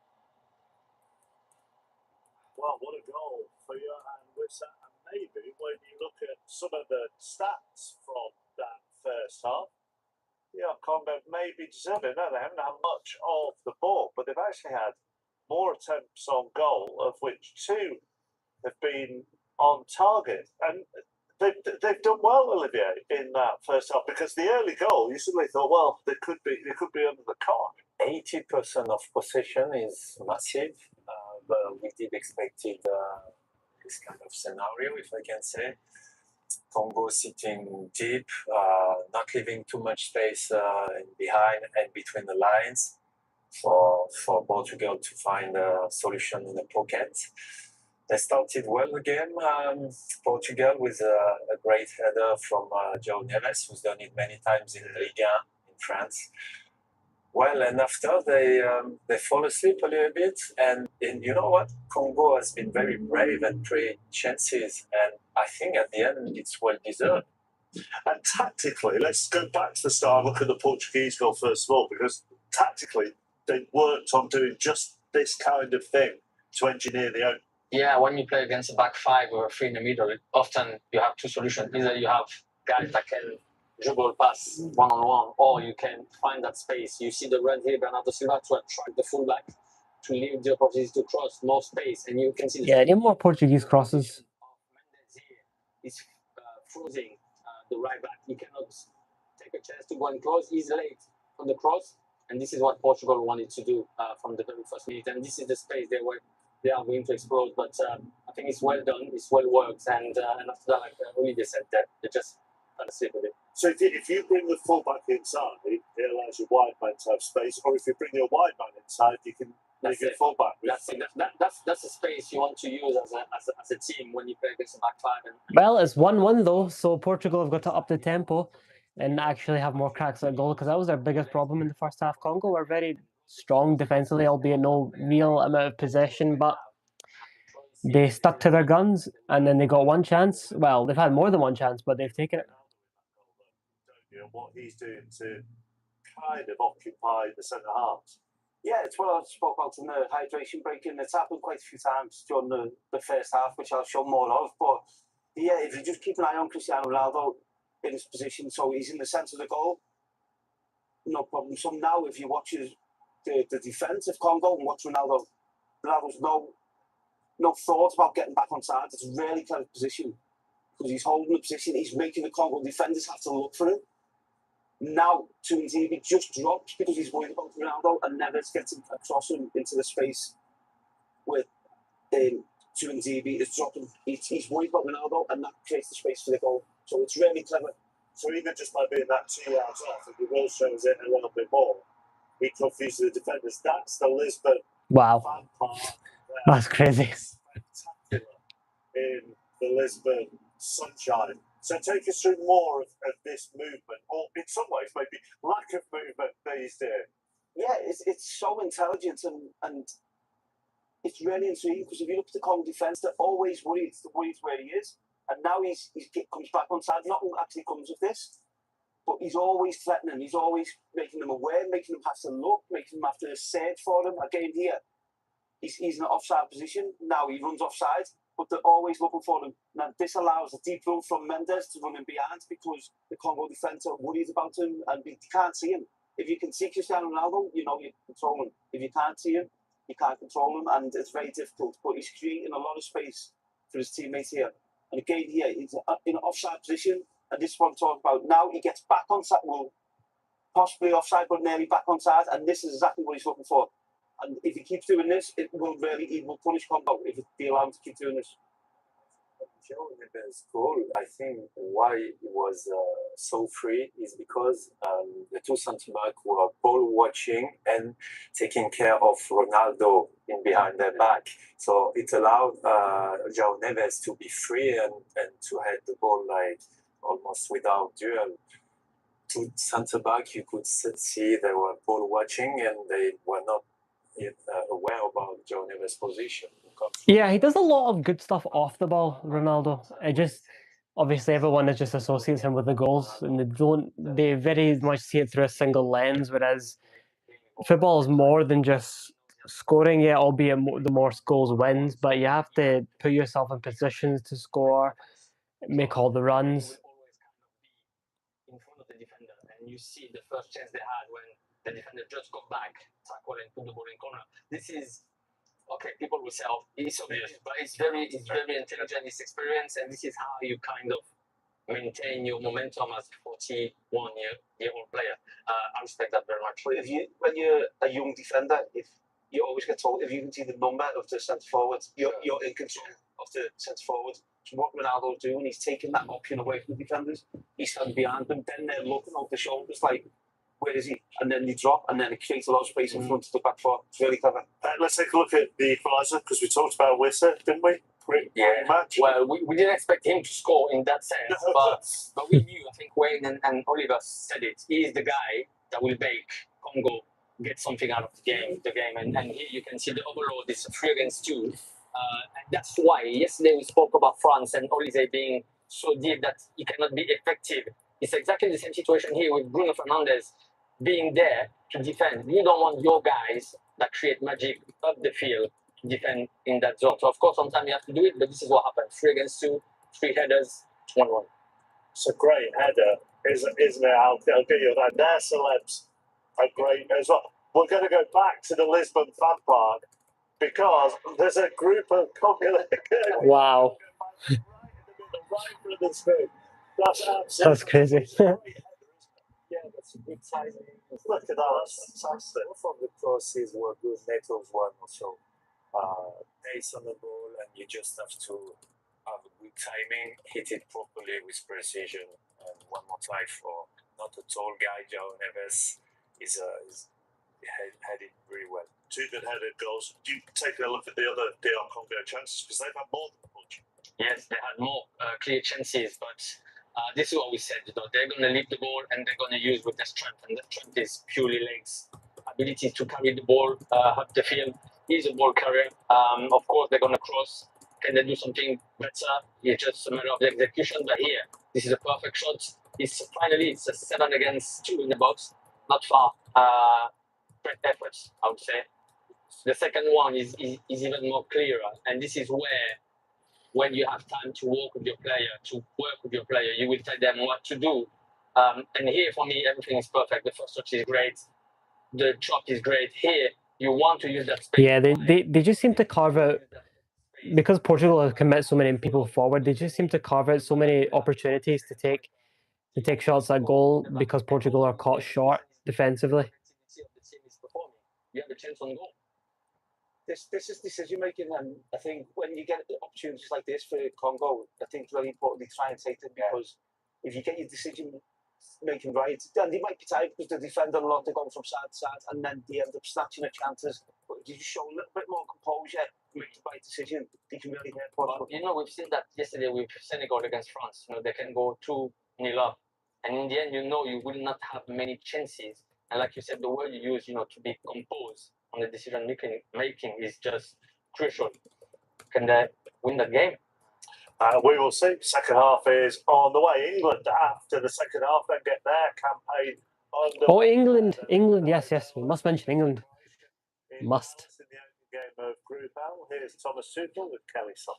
Well, what a goal for Johan Wissa. And maybe when you look at some of the stats from that first half, Congo maybe deserving. No, they haven't had much of the ball, but they've actually had more attempts on goal, of which 2 have been on target. And they've done well, Olivier, in that first half, because the early goal, you suddenly thought, well, they could be under the car. 80% of possession is massive, but we did expect this kind of scenario, if I can say. Congo sitting deep, not leaving too much space behind and between the lines for Portugal to find a solution in the pocket. They started well the game, Portugal, with a great header from João Neves, who's done it many times in Ligue 1 in France. Well, and after they fall asleep a little bit, and you know what? Congo has been very brave and create chances, and I think at the end it's well deserved. And tactically, let's go back to the start and look at the Portuguese goal first of all, because tactically they worked on doing just this kind of thing to engineer the own. Yeah, when you play against a back 5 or a 3 in the middle, often you have 2 solutions. Either you have guys that can dribble pass one-on-one, or you can find that space. You see the run here, Bernardo Silva, to attract the fullback, to leave the opportunity to cross, more space, and you can see the need more Portuguese crosses. Mendes here is freezing the right back. He cannot take a chance to go and close. He's late on the cross, and this is what Portugal wanted to do from the very first minute. And this is the space they are going to explode. But I think it's well done, it's well worked, and after that, like Olivier said, that they just kind of slip a bit. So if you bring the fullback inside, it allows your wide man to have space, or if you bring your wide man inside, you can make it fullback. That's the space you want to use as a team when you play against a back 5. Well, it's 1-1 though, so Portugal have got to up the tempo and actually have more cracks at goal, because that was their biggest problem in the first half. Congo were very strong defensively, albeit no real amount of possession, but they stuck to their guns, and then they got one chance. Well, they've had more than one chance, but they've taken it. What he's doing to kind of occupy the centre half. Yeah, it's what I spoke about in the hydration break, and it's happened quite a few times during the first half, which I'll show more of. But yeah, if you just keep an eye on Cristiano Ronaldo in his position, so he's in the centre of the goal, no problem. So now if you watch the defence of Congo and watch Ronaldo's no thought about getting back on side. It's a really clever position, because he's holding the position, he's making the Congo defenders have to look for him. Now, Tuanzebe just drops because he's worried about Ronaldo, and Neves gets across him into the space with Tuanzebe is dropping. He's worried about Ronaldo, and that creates the space for the goal. So it's really clever. So even just by being that 2 yards off, if the goal shows it a little bit more, he confuses the defenders. That's the Lisbon. Wow. That's crazy. Spectacular in the Lisbon sunshine. So take us through more of this movement, or in some ways maybe lack of movement these days. Yeah, it's so intelligent, and it's really intriguing, because if you look at the Congo defence, they're always worried where he is, and now he comes back on side. Nothing actually comes of this, but he's always threatening. He's always making them aware, making them have to look, making them have to search for him. Again here, he's in an offside position. Now he runs offside, but they're always looking for him. Now this allows a deep run from Mendes to run in behind, because the Congo defence are worried about him, and you can't see him. If you can see Cristiano Ronaldo, you know you control him. If you can't see him, you can't control him, and it's very difficult. But he's creating a lot of space for his teammates here. And again here, he's in an offside position, and this is what I'm talking about. Now he gets back on side, well, possibly offside, but nearly back on side, and this is exactly what he's looking for. And if he keeps doing this, he will punish Congo if they allow him to keep doing this. João Neves' goal, I think why it was so free is because the 2 centre-backs were ball watching and taking care of Ronaldo in behind their back. So it allowed João Neves to be free and to head the ball like almost without duel. 2 centre-backs, you could see they were ball watching, and they were not aware about Joe Neves' position. Yeah, he does a lot of good stuff off the ball, Ronaldo. It just obviously everyone just associates him with the goals, and they very much see it through a single lens. Whereas football is more than just scoring, yeah, albeit the more goals wins, but you have to put yourself in positions to score, make all the runs. In front of the defender, and you see the first chance they had when the defender just got back, tackle and put the ball in corner. This is okay. People will say, "Oh, it's obvious," but it's very intelligent. It's experience, and this is how you kind of maintain your momentum as a 41-year-old player. I respect that very much. But when you're a young defender, if you always get told, if you can see the number of the centre forward, you're in control of the centre forward. So what Ronaldo's doing, he's taking that option away from the defenders. He's standing behind them, then they're looking over the shoulders like, where is he? And then you drop, and then it creates a lot of space in front of the back four. It's really clever. Let's take a look at the equaliser, because we talked about Wissa, didn't we? Great match. Well, we didn't expect him to score in that sense, but we knew. I think Wayne and Oliver said it. He is the guy that will make Congo get something out of the game. And here you can see the overload is 3 against 2. And that's why yesterday we spoke about France and Olise being so deep that he cannot be effective. It's exactly the same situation here with Bruno Fernandes being there to defend. You don't want your guys that create magic up the field to defend in that zone. So of course sometimes you have to do it, but this is what happened. 3 against 2, 3 headers, 1-1. It's a great header, isn't it? I'll get you that. Their celebs are great as well. We're going to go back to the Lisbon fan park because there's a group of Wow. right in the screen. That's crazy. Yeah, that's a good timing. Look at that, that's fantastic. Both of the crosses were good. Neto's one also. Pace on the ball, and you just have to have a good timing, hit it properly with precision. And one more time for not a tall guy, João Neves is headed really well. 2 good-headed goals. Do you take a look at the other DR Congo chances, because they've had more than much. Yes, they had more clear chances, but this is what we said. They're going to leave the ball and they're going to use with their strength, and the strength is purely legs, ability to carry the ball up the field. He's a ball carrier. Of course, they're going to cross. Can they do something better? It's just a matter of the execution. But here, this is a perfect shot. It's a 7 against 2 in the box. Not far. Great efforts, I would say. The second one is even more clearer, and this is where, when you have time to work with your player, you will tell them what to do. And here, for me, everything is perfect. The first touch is great. The chop is great. Here, you want to use that space. Yeah, they just seem to carve out, because Portugal have committed so many people forward, they just seem to carve out so many opportunities to take shots at goal because Portugal are caught short defensively. You have a chance on goal. This is decision making, and I think when you get opportunities like this for Congo, I think it's really important to try and take them, because if you get your decision making right, then they might be tired because the defender a lot, they're going from side to side, and then they end up snatching the chances. But if you show a little bit more composure, make the right decision, they can really hurt Portugal. We've seen that yesterday with Senegal against France. They can go 2-0 up, and in the end, you will not have many chances. And like you said, the word you use, to be composed on the decision making is just crucial. Can they win that game? We will see. Second half is on the way. England, after the second half, then get their campaign underway. Oh, England, yes, we must mention England. Must. In the opening game of Group L, here's Thomas Tuchel with Kelly Salt.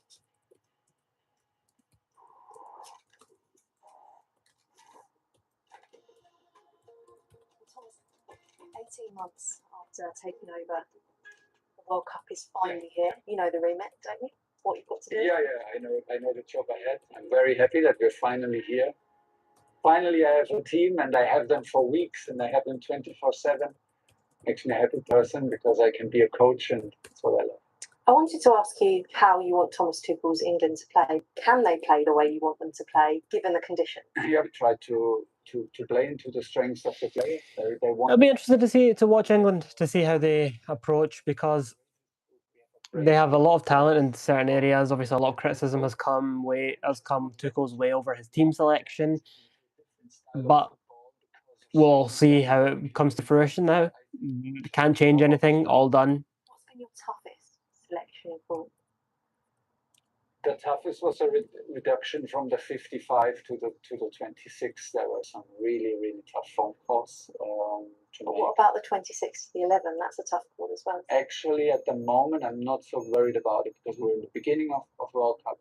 18 months after taking over, the World Cup is finally here. You know the remit, don't you? What you've got to do. Yeah, I know the job ahead. I'm very happy that we're finally here. Finally, I have a team, and I have them for weeks, and I have them 24/7. Makes me a happy person because I can be a coach, and that's what I love. I wanted to ask you how you want Thomas Tuchel's England to play. Can they play the way you want them to play, given the conditions? Yeah, we try to play into the strengths of the players. They want. I'll be interested to watch England to see how they approach, because they have a lot of talent in certain areas. Obviously, a lot of criticism has come Tuchel's way over his team selection, but We'll see how it comes to fruition now. Can't change anything. All done. What's been your toughest selection in pool? The toughest was a reduction from the 55 to the 26. There were some really tough phone calls to But make. what about the 26 to the 11? That's a tough call as well. Actually, at the moment, I'm not so worried about it because we're in the beginning of World Cup.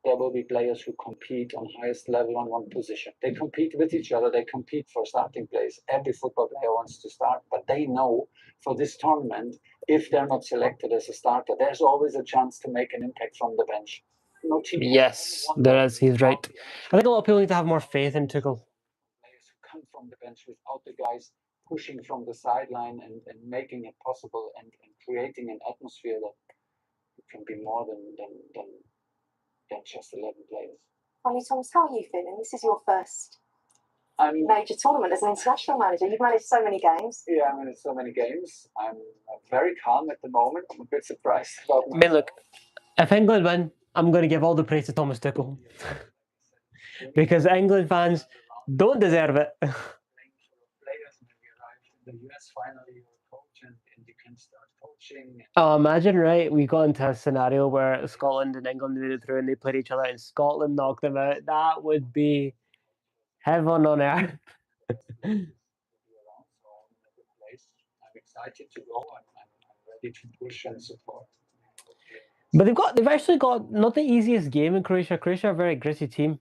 There will be players who compete on highest level on one position. They compete with each other. They compete for starting place. Every football player wants to start, but they know for this tournament, if they're not selected as a starter, there's always a chance to make an impact from the bench. No team. Yes, there is. He's right. I think a lot of people need to have more faith in Tuchel. Players who come from the bench without the guys pushing from the sideline and making it possible and creating an atmosphere that can be more than just 11 players. Ollie Thomas, how are you feeling? This is your first I'm major tournament as an international manager. You've managed so many games. Yeah, I'm in so many games. I'm very calm at the moment. I'm a bit surprised about I mean, look, if England win, I'm going to give all the praise to Thomas Tuchel. Because England fans don't deserve it. players when we arrived in the US. Finally, you're a coach and you can start coaching. Oh, imagine, right? We got into a scenario where Scotland and England made it through and they played each other and Scotland knocked them out. That would be heaven on earth. I'm excited to go. I'm ready to push and support. But they've actually got not the easiest game in Croatia. Croatia are a very gritty team.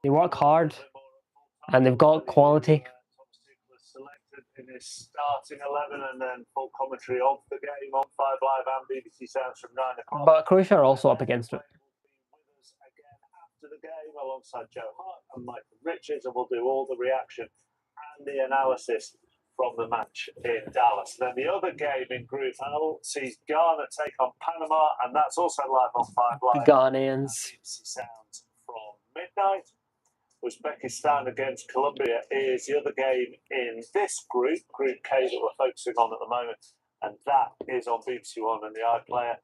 They work hard and they've got quality. Thomas Tuchel was selected in his starting 11 and then full commentary of the game on 5 Live and BBC Sounds from 9 o'clock. But Croatia are also up against it. With us again after the game alongside Joe Hart and Michael Richards, and we'll do all the reaction and the analysis from the match in Dallas. Then the other game in Group L sees Ghana take on Panama, and that's also live on 5 Live. Ghanaians. BBC Sounds from midnight. Uzbekistan against Colombia is the other game in this group, Group K, that we're focusing on at the moment, and that is on BBC One and the iPlayer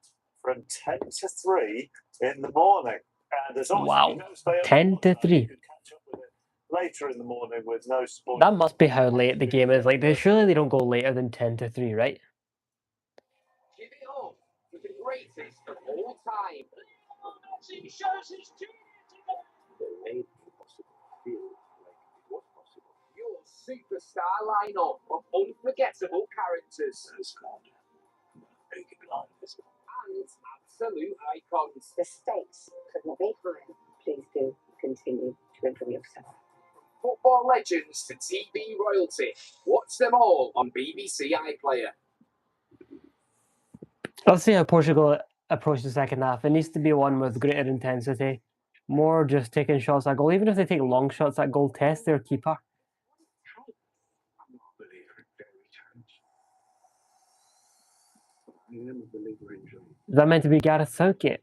from 10 to 3 in the morning. And as always, Wow, you know, stay up 10 to 3. You can catch up with it later in the morning with no spoilers. That must be how late the game is. Like, surely they don't go later than 10 to 3, right? Give it up for the greatest of all time. He shows his genius. Your superstar lineup of unforgettable characters. And absolute icons. The stakes could not be higher. Please do continue to improve yourself. Football legends to TV royalty. Watch them all on BBC iPlayer. Let's see how Portugal approach the second half. It needs to be one with greater intensity. More just taking shots at goal. Even if they take long shots at goal, test their keeper. Is that meant to be Gareth Southgate?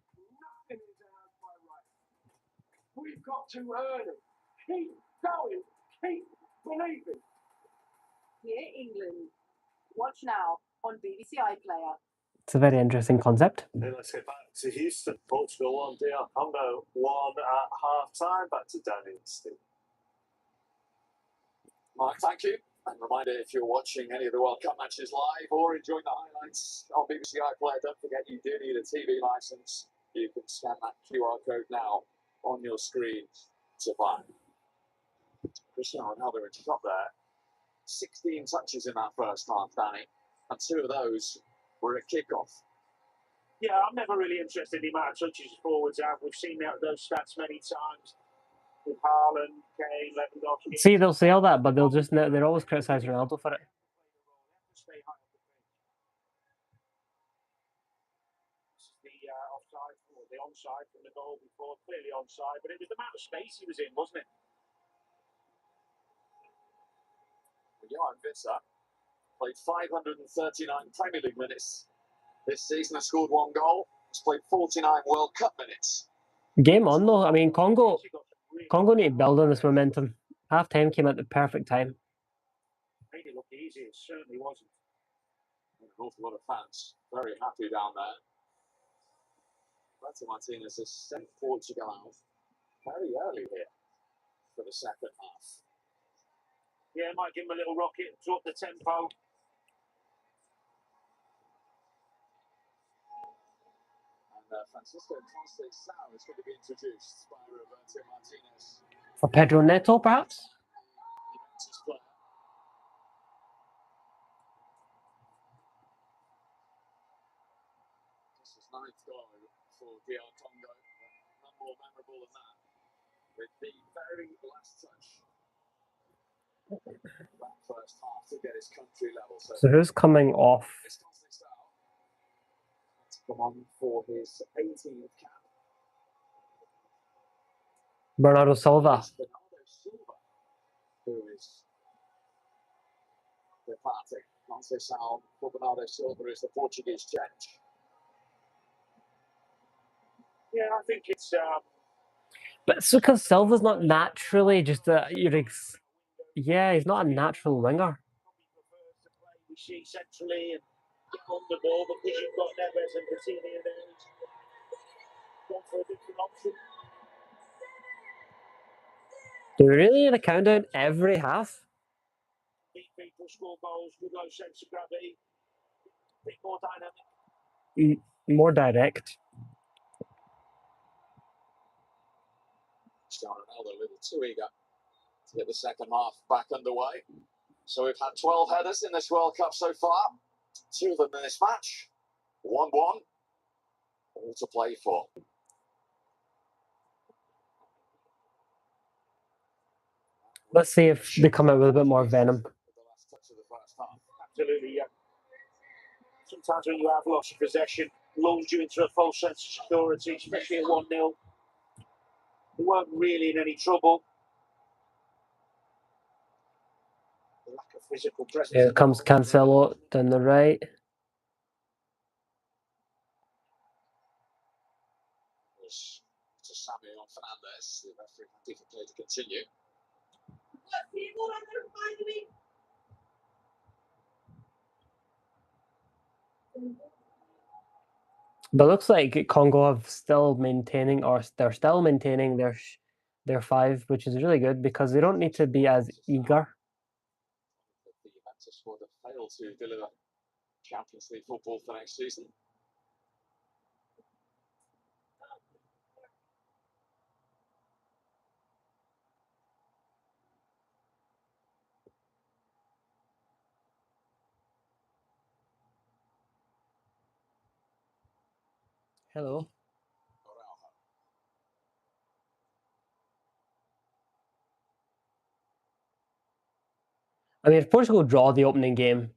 We've got to earn it. Keep going. Keep believing. Here, England. Watch now on BBC iPlayer. It's a very interesting concept. Then let's get back to Houston. Portugal 1, DR Congo 1 at half time. Back to Danny and Steve. Mark, thank you. And reminder, if you're watching any of the World Cup matches live or enjoying the highlights on BBC iPlayer, don't forget you do need a TV license. You can scan that QR code now on your screen to buy. Cristiano Ronaldo in shot there. 16 touches in that first half, Danny. And 2 of those were at kickoff. Yeah, I'm never really interested in the amount of touches forwards have. We've seen those stats many times with Haaland, Kane, Lewandowski. See, they'll say all that, but they'll always criticise Ronaldo for it. Stay high up the pitch. This is the offside, or the onside from the goal before, clearly onside, but it was the amount of space he was in, wasn't it? Johan Witzer played 539 Premier League minutes this season, has scored 1 goal. He's played 49 World Cup minutes. Game on though. I mean, Congo need to build on this momentum. Half time came at the perfect time. Made it look easy, it certainly wasn't. An awful lot of fans very happy down there. Roberto Martinez has sent Portugal out very early here for the second half. Yeah, might give him a little rocket, drop the tempo. And Francisco Conceição is going to be introduced by Roberto Martinez. For Pedro Neto, perhaps? Juventus player. This is ninth goal for DR Congo. None more memorable than that. With the very last touch. That first half to get his country level. So who's coming off? This Conceição to come on for his 18th cap. Bernardo Silva. It's Bernardo Silva, who is departing. Conceição for Bernardo Silva is the Portuguese change. Yeah, I think it's But it's because Silva's not naturally just a yeah, he's not a natural winger. we see centrally and get on the ball, but because you've got Neves and Coutinho there, he's gone for a different option. Do we really need a countdown every half? Beat people, score goals, good low sense of gravity, a bit more dynamic. More direct. Ronaldo a little too eager to get the second half back underway. So we've had 12 headers in this World Cup so far. 2 of them in this match. 1-1. All to play for. Let's see if they come out with a bit more venom. Absolutely, yeah. Sometimes when you have lots of possession, lulls you into a false sense of security, especially at 1-0. They weren't really in any trouble. The lack of physical presence. Here comes Cancelo down the right. To Samuel Fernandez, the referee happy for play to continue. But looks like Congo have still maintaining, or they're still maintaining their 5, which is really good because they don't need to be as eager. The Juventus squad have failed to deliver Champions League football for next season. Hello. I mean, if Portugal draw the opening game,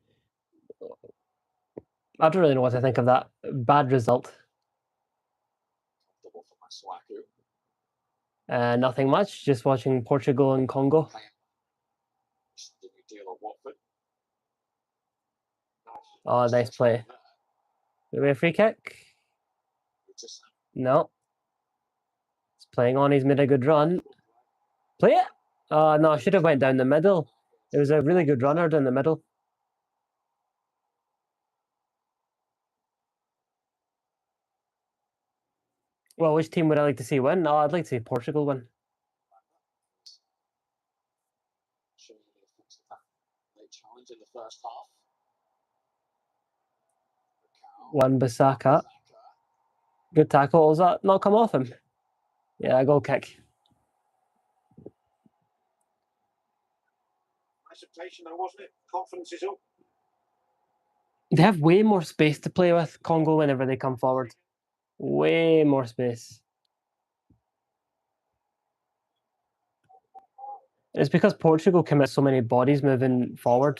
I don't really know what to think of that. Bad result. Nothing much. Just watching Portugal and Congo. Oh, nice play. Maybe a free kick? No. He's playing on. He's made a good run. Play it? Oh, no, I should have went down the middle. It was a really good runner down the middle. Well, which team would I like to see win? No, I'd like to see Portugal win. Challenge in the first half. Wan-Bissaka. Good tackle. Does that not come off him? Yeah, goal kick. Presentation though, wasn't it? Confidence is up. They have way more space to play with, Congo, whenever they come forward. Way more space. It's because Portugal commit so many bodies moving forward.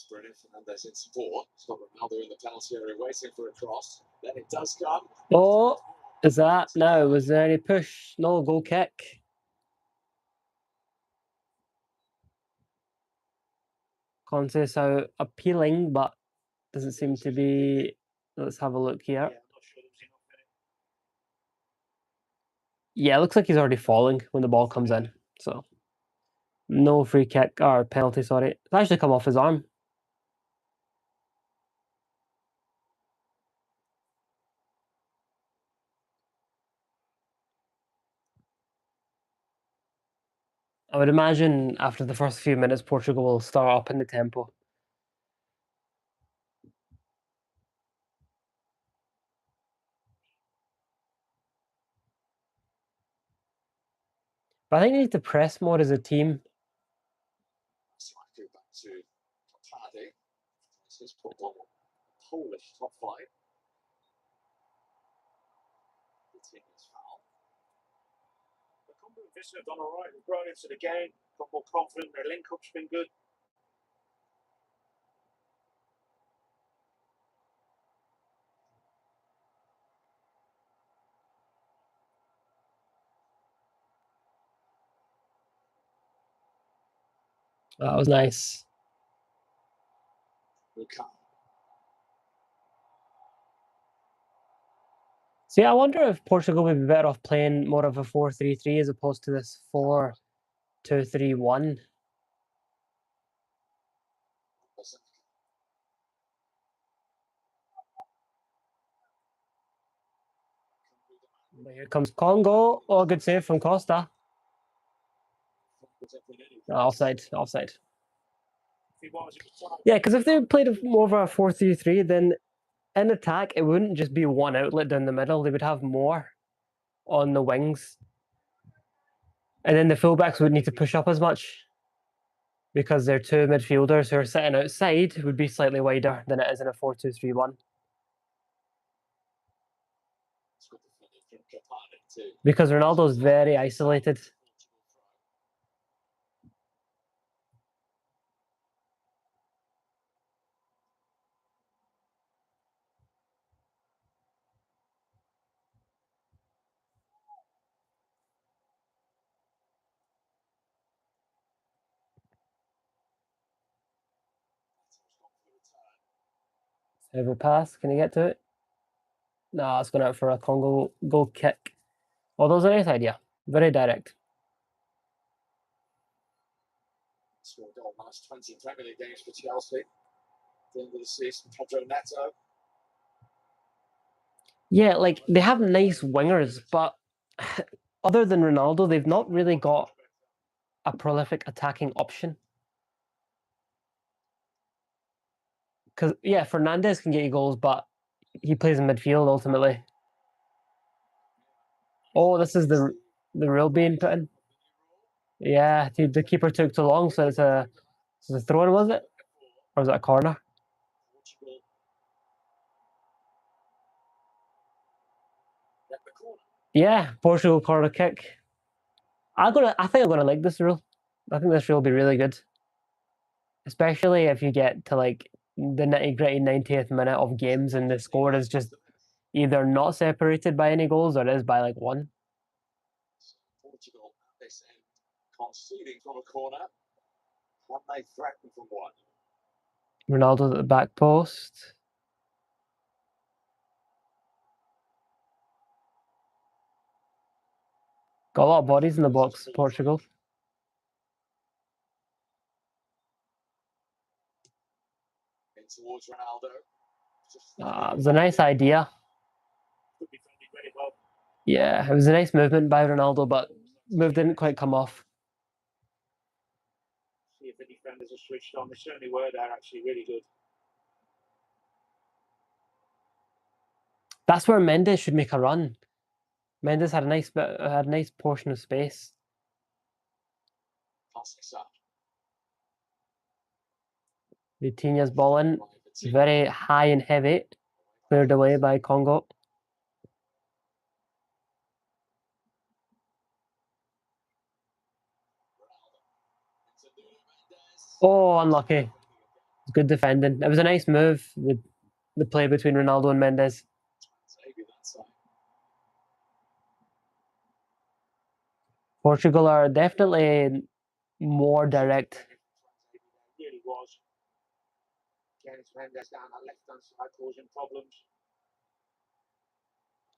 Bruno Fernandes in support. It's got Ronaldo in the penalty area waiting for a cross. Then it does come. Oh, is that? No, was there any push? No, goal kick. Conceição appealing, but doesn't seem to be. Let's have a look here. Yeah, it looks like he's already falling when the ball comes in. So, no free kick or penalty, sorry. It's actually come off his arm. I would imagine after the first few minutes, Portugal will start up in the tempo. But I think they need to press more as a team. Back to Hardy. This is football. Polish top flight. The team is foul. The Congo and Vista have done all right. They've grown into the game, got more confident. Their link-up's been good. That was nice. See, I wonder if Portugal would be better off playing more of a 4-3-3 as opposed to this 4-2-3-1. But here comes Congo. Oh, good save from Costa. Offside, offside. Yeah, because if they played more of a 4-3-3, then in attack, it wouldn't just be one outlet down the middle. They would have more on the wings. And then the fullbacks would need to push up as much because their two midfielders who are sitting outside would be slightly wider than it is in a 4-2-3-1. Because Ronaldo's very isolated. Have a pass. Can he get to it? No, it's going out for a Congo goal kick. Although it's a nice idea. Very direct. Scored goal last 20 Premier League games for Chelsea. At the end of the season, Pedro Neto. Yeah, like they have nice wingers, but other than Ronaldo, they've not really got a prolific attacking option. Because, yeah, Fernandes can get you goals, but he plays in midfield ultimately. Oh, this is the real being put in. Yeah, the keeper took too long, so it's a throw-in, was it? Or was it a corner? Yeah, Portugal corner kick. I think I'm gonna like this rule. I think this rule will be really good. Especially if you get to like the nitty-gritty 90th minute of games and the score is just either not separated by any goals or it is by like one. Portugal at this end conceding from a corner. Can they threaten from one? Ronaldo at the back post. Got a lot of bodies in the box, Portugal. In towards Ronaldo. It was a nice idea. Yeah, it was a nice movement by Ronaldo, but move didn't quite come off. See if the defenders are switched on. They certainly were there, actually, really good. That's where Mendes should make a run. Mendes had a nice portion of space. Vitinha's ball in, very high and heavy, cleared away by Congo. Oh, unlucky. Good defending. It was a nice move, the play between Ronaldo and Mendes. Portugal are definitely more direct. It really was. Again, it's Mendes down that left-hand side causing problems.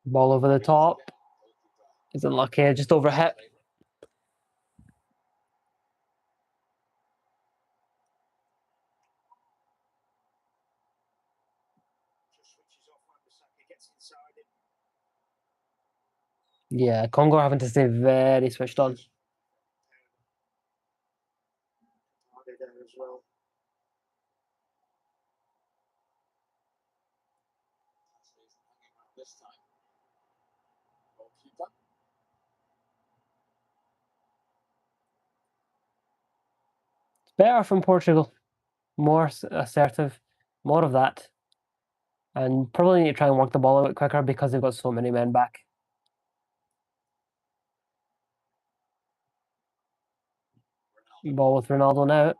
Ball over the top. It's unlucky, just overhit. Yeah, Congo are having to stay very switched on. this time. Goalkeeper. Better from Portugal. More assertive. More of that. And probably need to try and work the ball a bit quicker because they've got so many men back. Ball with Ronaldo now.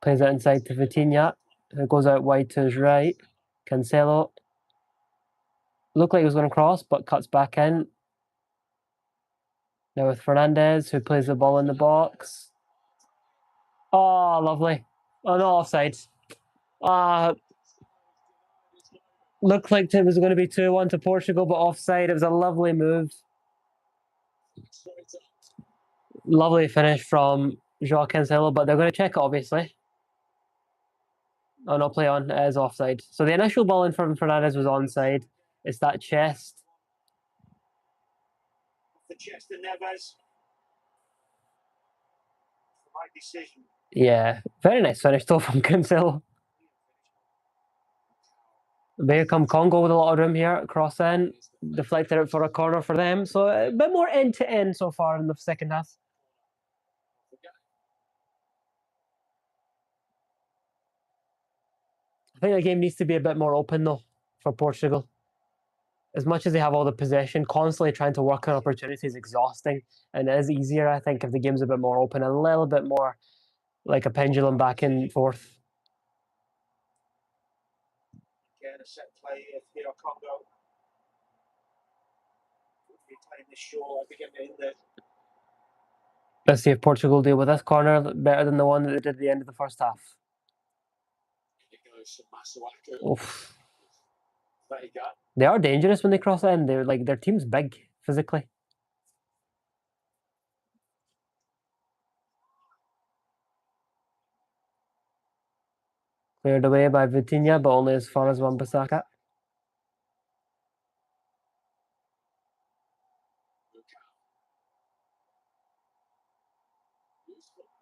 Plays it inside to Vitinha, who goes out wide to his right. Cancelo. Looked like he was going to cross, but cuts back in. Now with Fernandez, who plays the ball in the box. Oh, lovely. Oh, no, offside. Looked like it was going to be 2-1 to Portugal, but offside. It was a lovely move. Lovely finish from João Cancelo, but they're going to check it, obviously. Oh, no, play on. It is offside. So the initial ball in from Fernandez was onside. It's that chest. The chest and Neves. Right decision. Yeah, very nice finish though from Cancelo. There come Congo with a lot of room here. Cross in, deflected it for a corner for them. So a bit more end to end so far in the second half. I think the game needs to be a bit more open though for Portugal. As much as they have all the possession, constantly trying to work on opportunities is exhausting, and it is easier, I think, if the game's a bit more open, a little bit more like a pendulum back and forth. Again, a set play here on Congo. Be playing this short, I think in the. Let's see if Portugal deal with this corner better than the one that they did at the end of the first half. Oof. They are dangerous when they cross in. They're like their team's big physically. Cleared away by Vitinha, but only as far as Wan-Bissaka.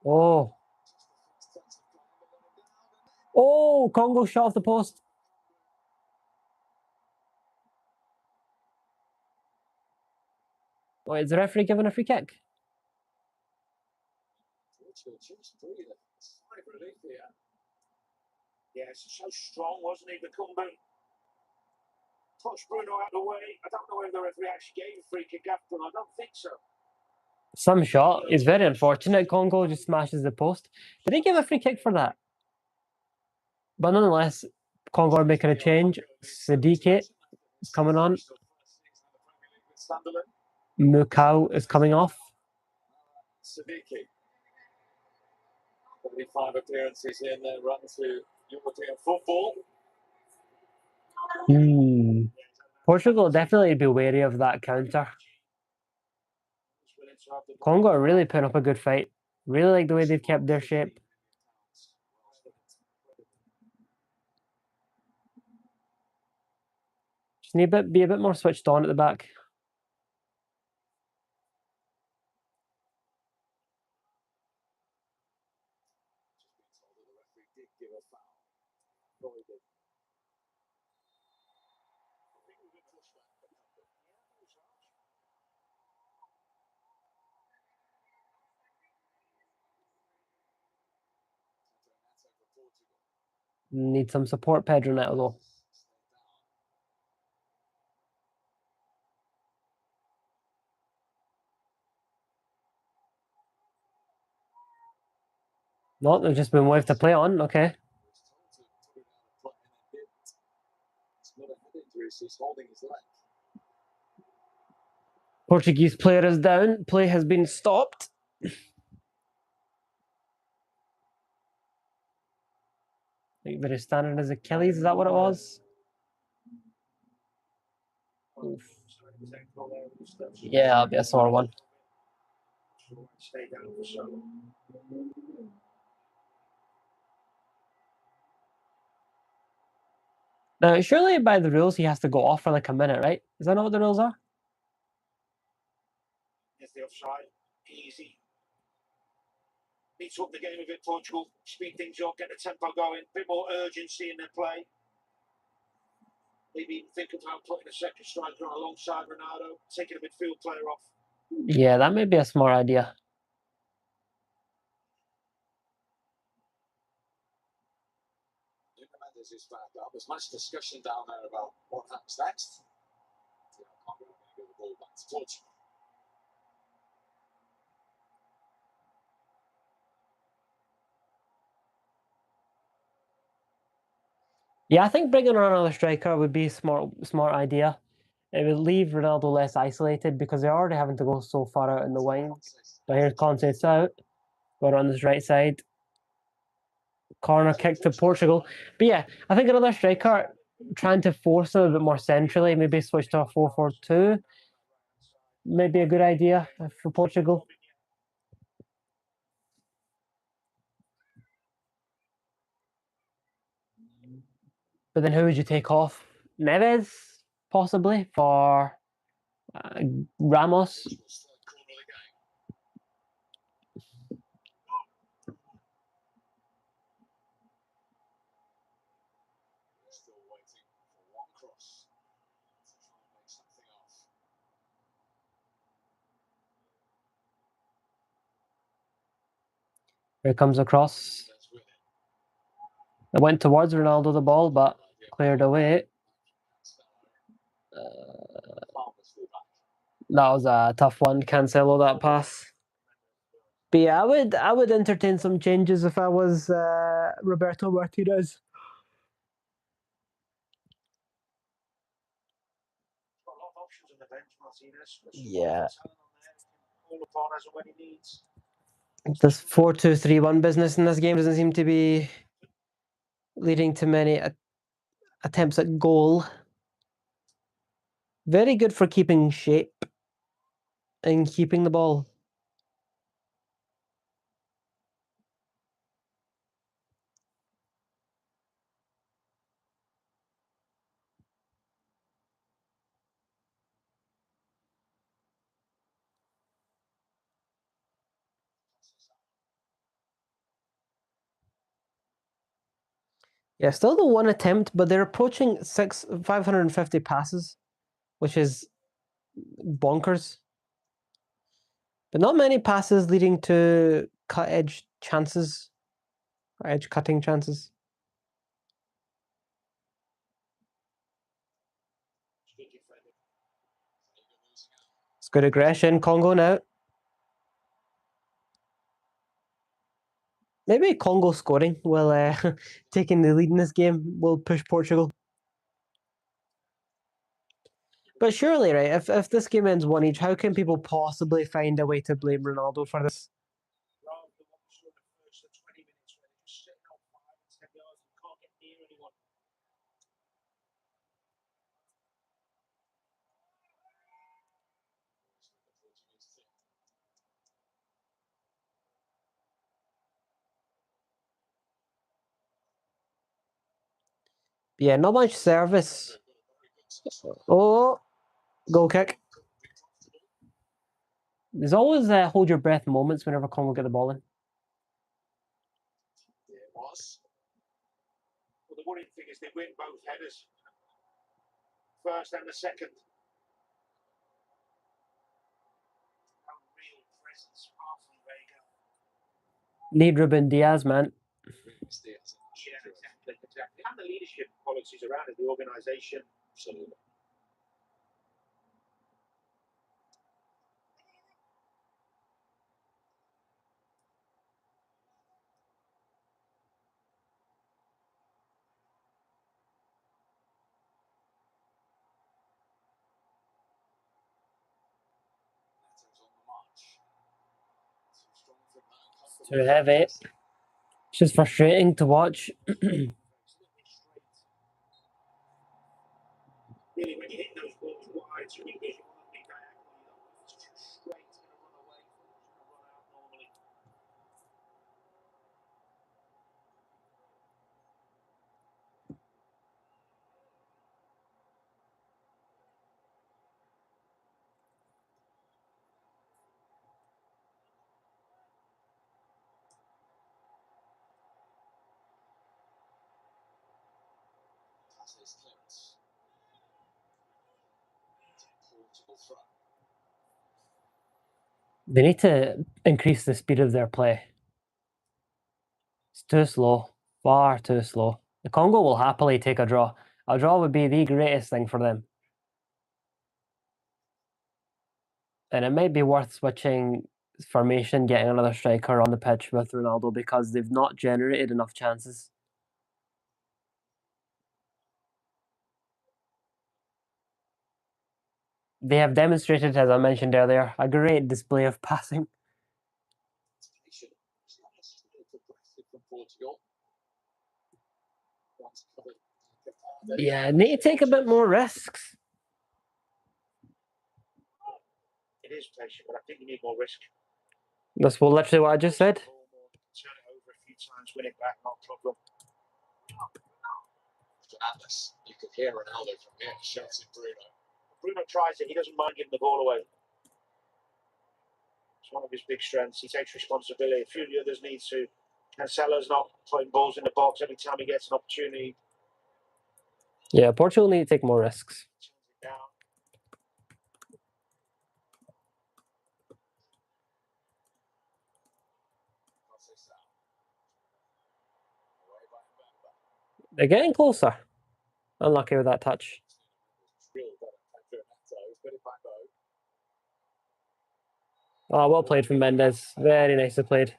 Oh. Oh, Congo shot off the post. Wait, is the referee giving a free kick? Yes, so strong, wasn't he? The comeback. Touched Bruno out of the way. I don't know if the referee actually gave a free kick after. I don't think so. Some shot. It's very unfortunate. Congo just smashes the post. Did he give a free kick for that? But nonetheless, Congo are making a change. Siddiqui is coming on. Mukau is coming off. Siddiqui. 35 appearances in their run to European football. Portugal will definitely be wary of that counter. Congo are really putting up a good fight. Really like the way they've kept their shape. Just need to be a bit more switched on at the back. Need some support, Pedro Neto, though. No, they've just been waved to play on. Okay. Portuguese player is down. Play has been stopped. I think they're standing as Achilles. Is that what it was? Oof. Yeah, that'll be a sore one. Now, surely by the rules, he has to go off for like a minute, right? Is that not what the rules are? Yes, the offside. Easy. Need to up the game a bit, Portugal. Speed things up, get the tempo going. A bit more urgency in their play. maybe think about putting a second striker on alongside Ronaldo, taking a midfield player off. Yeah, that may be a smart idea. Mendes is back up. There's much discussion down there about what happens next. Congo going to give the ball back to Portugal. Yeah, I think bringing on another striker would be a smart idea. It would leave Ronaldo less isolated because they're already having to go so far out in the wing. But here's Conte's out. Going on this right side. Corner kick to Portugal. But yeah, I think another striker trying to force a bit more centrally, maybe switch to a 4-4-2. Maybe a good idea for Portugal. But then who would you take off? Neves, possibly, for Ramos. Still waiting for one cross to try and make something of. Here comes across. It went towards Ronaldo, the ball, but cleared away. That was a tough one, Cancelo, that pass. But yeah, I would entertain some changes if I was Roberto Martinez. Got a lot of options on the bench, Martinez. Yeah. Call upon as and when he needs. This 4-2-3-1 business in this game doesn't seem to be leading to many attempts at goal. Very good for keeping shape and keeping the ball. Yeah, still the one attempt, but they're approaching 550 passes, which is bonkers. But not many passes leading to cut-edge chances, or edge-cutting chances. It's good aggression. Congo now. Maybe Congo scoring will taking the lead in this game will push Portugal. But surely, right, if this game ends 1 each, how can people possibly find a way to blame Ronaldo for this? Rather than what we saw in the first 20 minutes where they're just sitting on 5 and 10 yards and can't get near anyone. Yeah, not much service. Oh, goal kick. There's always hold your breath moments whenever Congo get the ball in. It was. Well, the worrying thing is they win both headers. First and the second. No real presence apart from Vega. Need Ruben Diaz, man. Yeah, exactly. And the leadership qualities around it, the organisation. Absolutely. Too heavy. It's just frustrating to watch. Really, when you hit those balls wide, you really want to be diagonally. It's too straight, it's going to run away. It's going to run out normally. Passes clearance. They need to increase the speed of their play. It's too slow. Far too slow. The Congo will happily take a draw. A draw would be the greatest thing for them. And it might be worth switching formation, getting another striker on the pitch with Ronaldo because they've not generated enough chances. They have demonstrated, as I mentioned earlier, a great display of passing. Yeah, need to take a bit more risks. It is patient, but I think you need more risk. That's literally what I just said. Turn it over a few times, win it back, not a problem. Fernandes, you could hear Ronaldo from here shouting Bruno. Bruno tries it, he doesn't mind giving the ball away. It's one of his big strengths. He takes responsibility. A few of the others need to. Cancelo's not putting balls in the box every time he gets an opportunity. Yeah, Portugal need to take more risks. Down. They're getting closer. Unlucky with that touch. Oh, well played from Mendes. Very nicely played.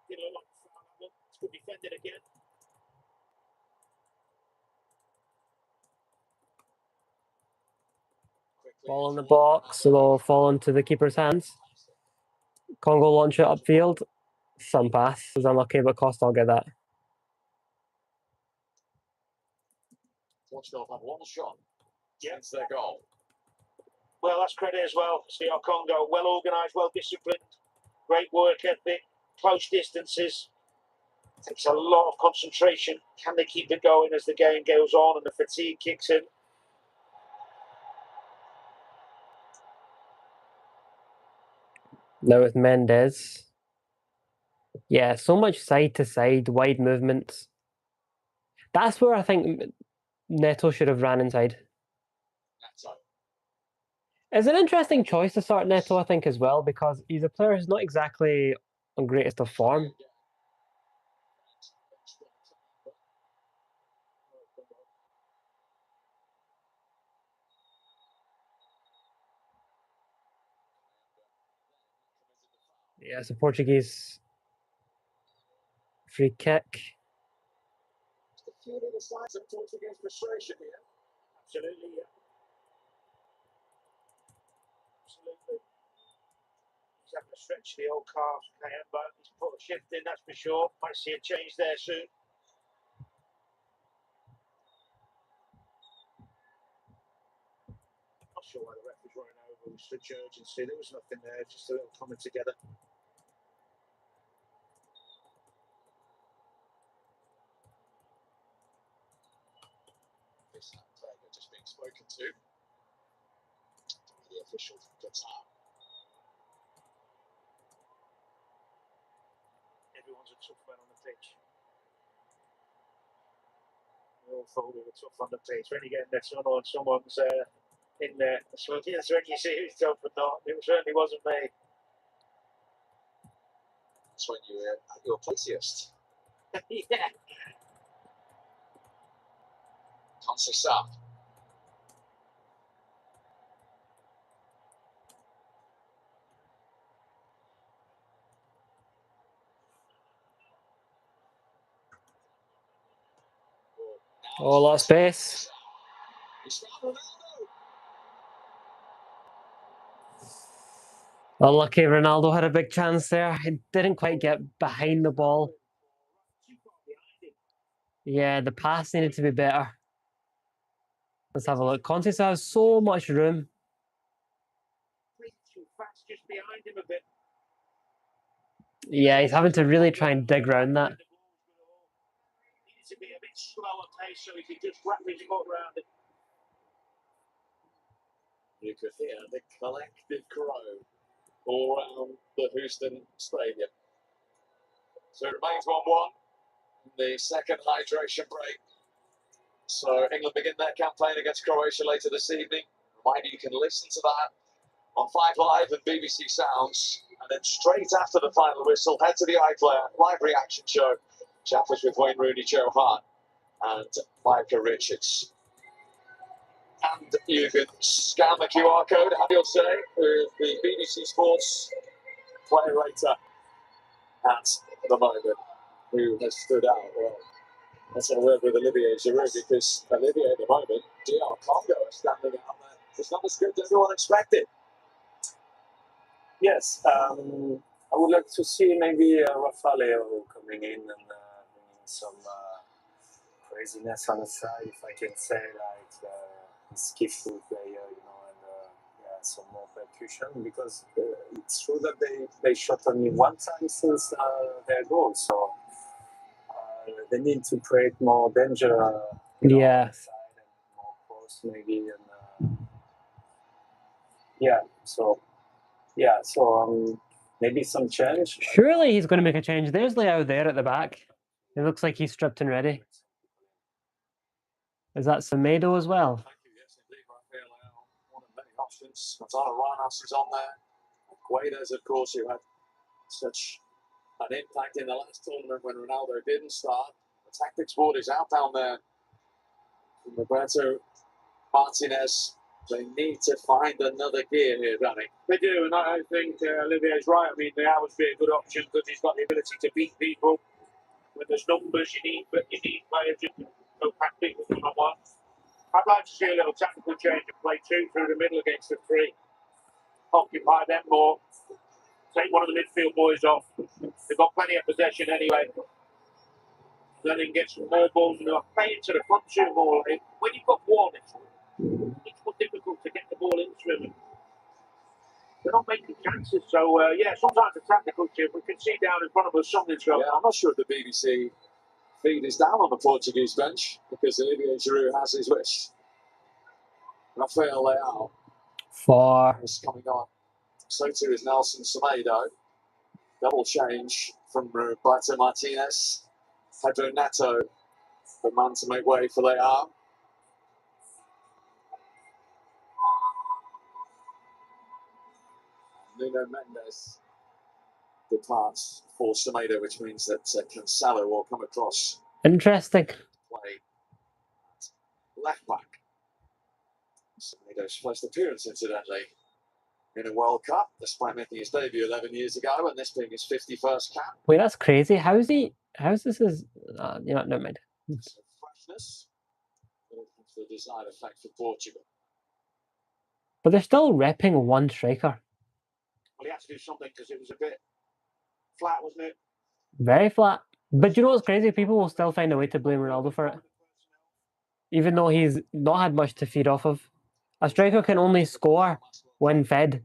It's good defended again. Ball in the box, it'll fall into the keeper's hands. Congo launch it upfield. Some pass is unlucky, but Costa will get that. Portugal have had one shot against their goal. Well, that's credit as well. CR Congo, well organised, well disciplined, great work ethic, close distances. Takes a lot of concentration. Can they keep it going as the game goes on and the fatigue kicks in? Now with Mendes. Yeah, so much side to side, wide movements. That's where I think Neto should have ran inside. It's an interesting choice to start Neto, I think, as well, because he's a player who's not exactly on greatest of form. Yeah, it's a Portuguese free kick. A few little signs of Portuguese frustration here. Absolutely, yeah. Absolutely. He's having to stretch the old calf, Kayamba. He's put a shift in, that's for sure. Might see a change there soon. Not sure why the ref was running over with such urgency. There was nothing there, just a little coming together. This player just being spoken to. The official from Qatar. Everyone's a tough man on the pitch. We all thought we were tough on the pitch. When you get in the tunnel and someone's in there, that's when you see who's tough and not. It certainly wasn't me. That's when you were at your placiest. Yeah. Conceição. Oh, a lot of space. Unlucky, Ronaldo had a big chance there. He didn't quite get behind the ball. Yeah, the pass needed to be better. Let's have a look. Conceição has so much room. Too fast just behind him a bit. Yeah, he's having to really try and dig around that. Needed to be a bit slower pace so he could just wrap his foot around it. You could hear the collective crow all around the Houston Stadium. So it remains 1-1. The second hydration break. So England begin their campaign against Croatia later this evening. Reminder, you can listen to that on 5 Live and BBC Sounds. And then straight after the final whistle, head to the iPlayer live reaction show. Chappers with Wayne Rooney, Joe Hart, and Micah Richards. And you can scan the QR code, have your say, with the BBC Sports player rater at the moment, who has stood out. Well, let's have a word with Olivier Giroud, because Olivier at the moment, DR Congo are standing out there. It's not as good as everyone expected. Yes, I would like to see maybe Rafael coming in and bringing some craziness on the side, if I can say, like skillful player, you know, and yeah, some more percussion, because it's true that they shot only one time since their goal, so they need to create more danger you know, on the side and more cross maybe, and so maybe some change. Surely he's going to make a change. There's Leao there at the back. It looks like he's stripped and ready. Is that Semedo as well? Thank you, yes, indeed, Rafael Leao, one of many options. Gonzalo Ramos is on there. Guedes, of course, who had such an impact in the last tournament when Ronaldo didn't start. The tactics board is out down there. Roberto Martinez, they need to find another gear here, Danny. They do, and I think Olivier's right. I mean, Leao would be a good option because he's got the ability to beat people. When there's numbers, you need players who can go past people one-on-one. I'd like to see a little tactical change and play 2 through the middle against the 3. Occupy them more. Take one of the midfield boys off. They've got plenty of possession anyway. Then they can get some more balls and they'll play into the front 2 more. When you've got one, it's more difficult to get the ball into them. They're not making chances, so yeah, sometimes a tactical chip. We can see down in front of us something's going on. Yeah, I'm not sure if the BBC feed is down on the Portuguese bench, because Olivier Giroud has his wish. Rafael Leao 4. is coming on. So too is Nelson Semedo. Double change from Roberto Martinez. Pedro Neto, the man to make way for Leao. Nuno Mendes departs for Semedo, which means that Cancelo will come across. Interesting. Play left back. Semedo's first appearance, incidentally, in a World Cup, despite making his debut 11 years ago, and this being his 51st cap. Wait, that's crazy. How's this his... you know, never mind. So freshness, but it's the desired effect for Portugal. But they're still repping one striker. Well, he had to do something because it was a bit flat, wasn't it? Very flat. But you know what's crazy? People will still find a way to blame Ronaldo for it. Even though he's not had much to feed off of. A striker can only score when fed.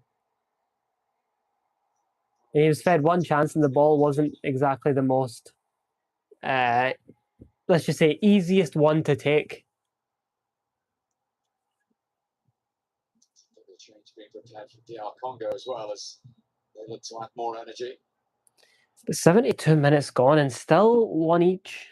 He was fed one chance and the ball wasn't exactly the most, let's just say, easiest one to take. The change being prepared for DR Congo as well, as they look to add more energy. 72 minutes gone and still one each.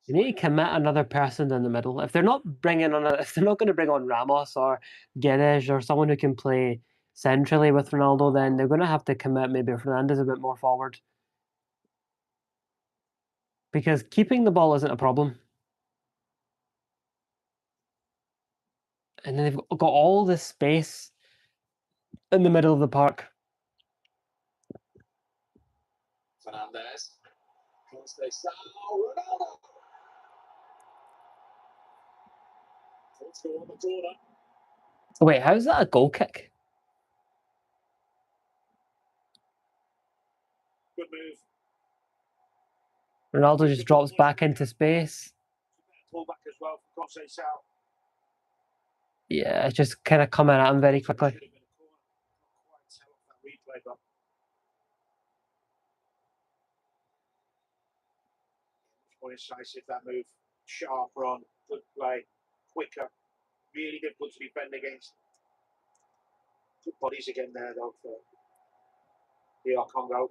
You need to commit another person in the middle. If they're not going to bring on Ramos or Guedes or someone who can play centrally with Ronaldo, then they're going to have to commit maybe Fernandes a bit more forward. Because keeping the ball isn't a problem. And then they've got all this space in the middle of the park. Fernandes. Ronaldo. Portugal on the corner. Wait, how's that a goal kick? Good move. Ronaldo just drops back into space. Fullback as well from Conceição. Yeah, it's just kind of coming at him very quickly. More incisive, that move. Sharp run, good play, quicker. Really difficult to defend against. Good bodies again there, though, for DR Congo.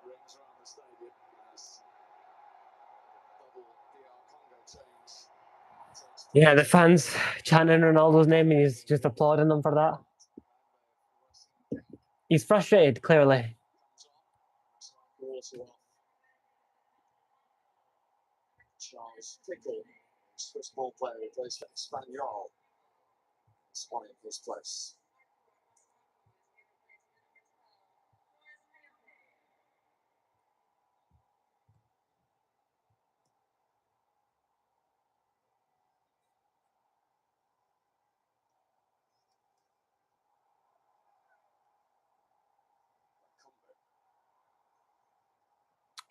Rings around the stadium as double DR Congo change. Yeah, the fans chanting Ronaldo's name and he's just applauding them for that. He's frustrated, clearly. Charles Pickle, Swiss ball player who plays for Espanyol, spotting his place.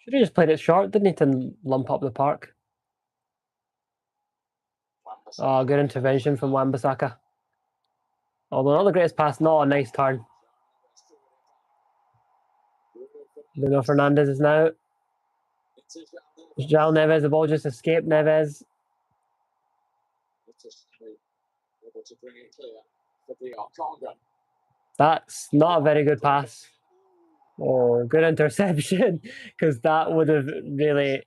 Should have just played it short, didn't he, to lump up the park? Oh, good intervention from Wan-Bissaka. Although not the greatest pass, not a nice turn. Bruno Fernandes is now. João Neves, the ball just escaped Neves. Able to bring it clear for DR Congo. That's not a very good pass. Oh, good interception, because that would have really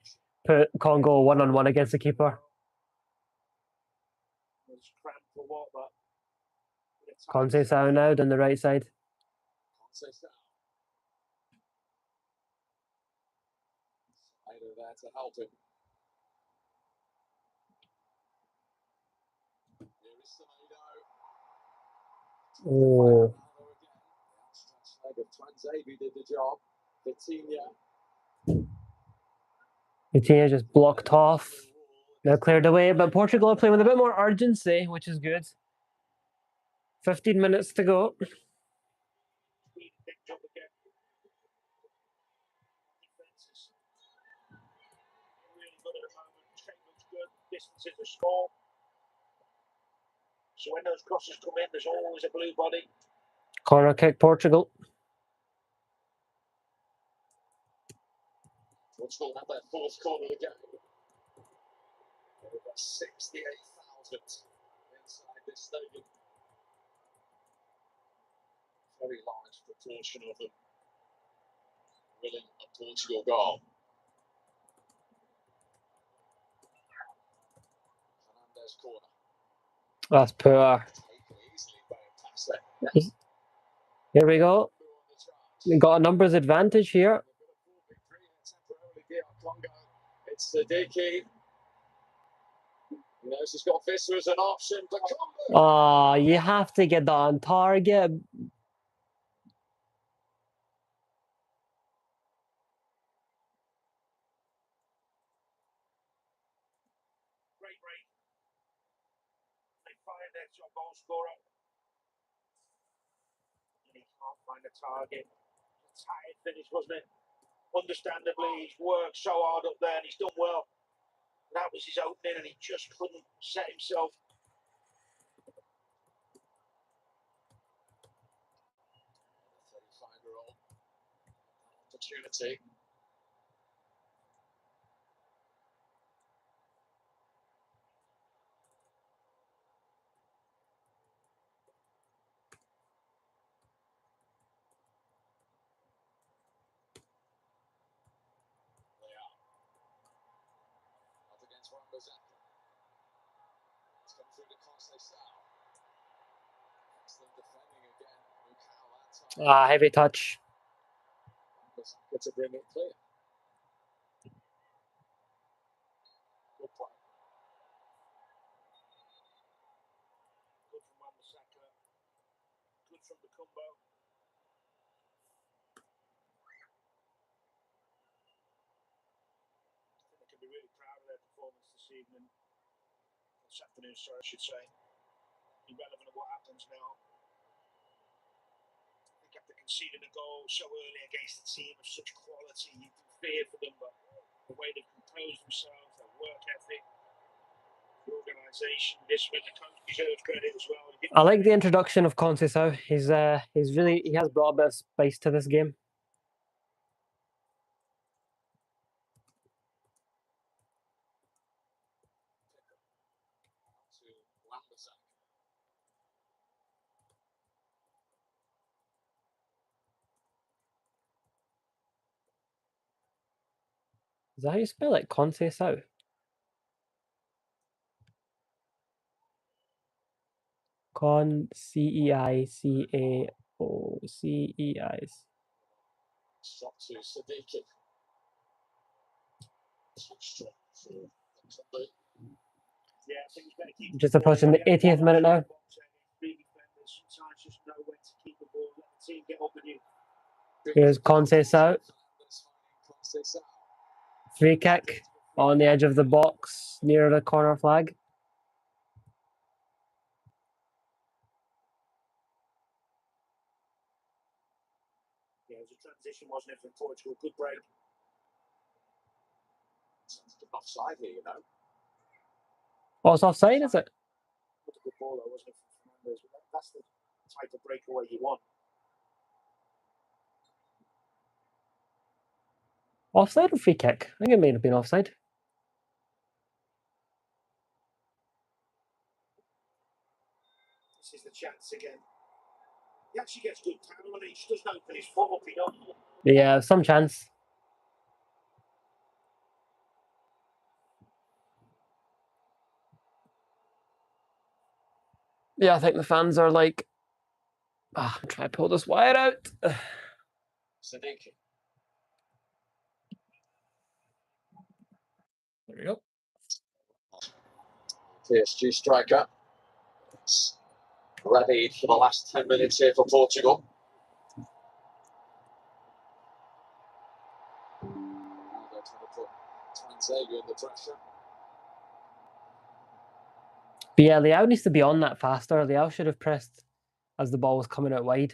put Congo one-on-one against the keeper. Conceição now down the right side. There to help him. Here is Ronaldo. Oh. Twanzebe did the job. Vitinha just blocked off. Now cleared away, but Portugal are playing with a bit more urgency, which is good. 15 minutes to go. Distances are small. So when those crosses come in, there's always a blue body. Corner kick, Portugal. Portugal have their fourth corner of the game. Over 68,000 inside this stadium. Very large proportion of them willing a Portugal goal. Fernandes corner. That's poor. Here we go. We got a numbers advantage here. It's Sadiki. He knows he's got Visser as an option. Oh, you have to get that on target. Great rate. They find their top goal scorer. And he can't find a target. Tight finish, wasn't it? Understandably, he's worked so hard up there and he's done well. That was his opening and he just couldn't set himself. Opportunity. It's come through to Conceição. Excellent defending again. Ah, heavy touch. To bring it clear. Good play. Good from Wan-Bissaka. Good from the combo. I think they can be really proud of their performance this evening. This afternoon, sorry, I should say. Irrelevant of what happens now. I think after conceding a goal so early against a team of such quality, you can fear for them, but the way they've composed themselves, their work ethic, the organisation, discipline, the coach deserves credit as well. I like the introduction of Conceição. He has brought a bit of spice to this game. Is that how you spell it? Conceição? Conceicaocei's. Shot to Siddiqui. Yeah, I think he's better keep Just approaching the 80th minute now. Sometimes just know when to keep the ball, let the team get up with you. Here's Conceição. Free kick on the edge of the box near the corner flag. Yeah, it was a transition, wasn't it, from Portugal? Good break. Offside here, you know. Oh, it's offside, is it? What a good ball, though, wasn't it, from Fernandes? That's the type of breakaway you want. Offside or free kick? I think it may have been offside. This is the chance again. He actually gets good tackle and he just doesn't open his foot up, you know. Yeah, some chance. Yeah, I think the fans are like, I'm trying to pull this wire out. Siddiqui. There we go. PSG striker. Ready for the last 10 minutes here for Portugal. Now they're trying to put Xavier under pressure. But yeah, Leao needs to be on that faster. Leao should have pressed as the ball was coming out wide.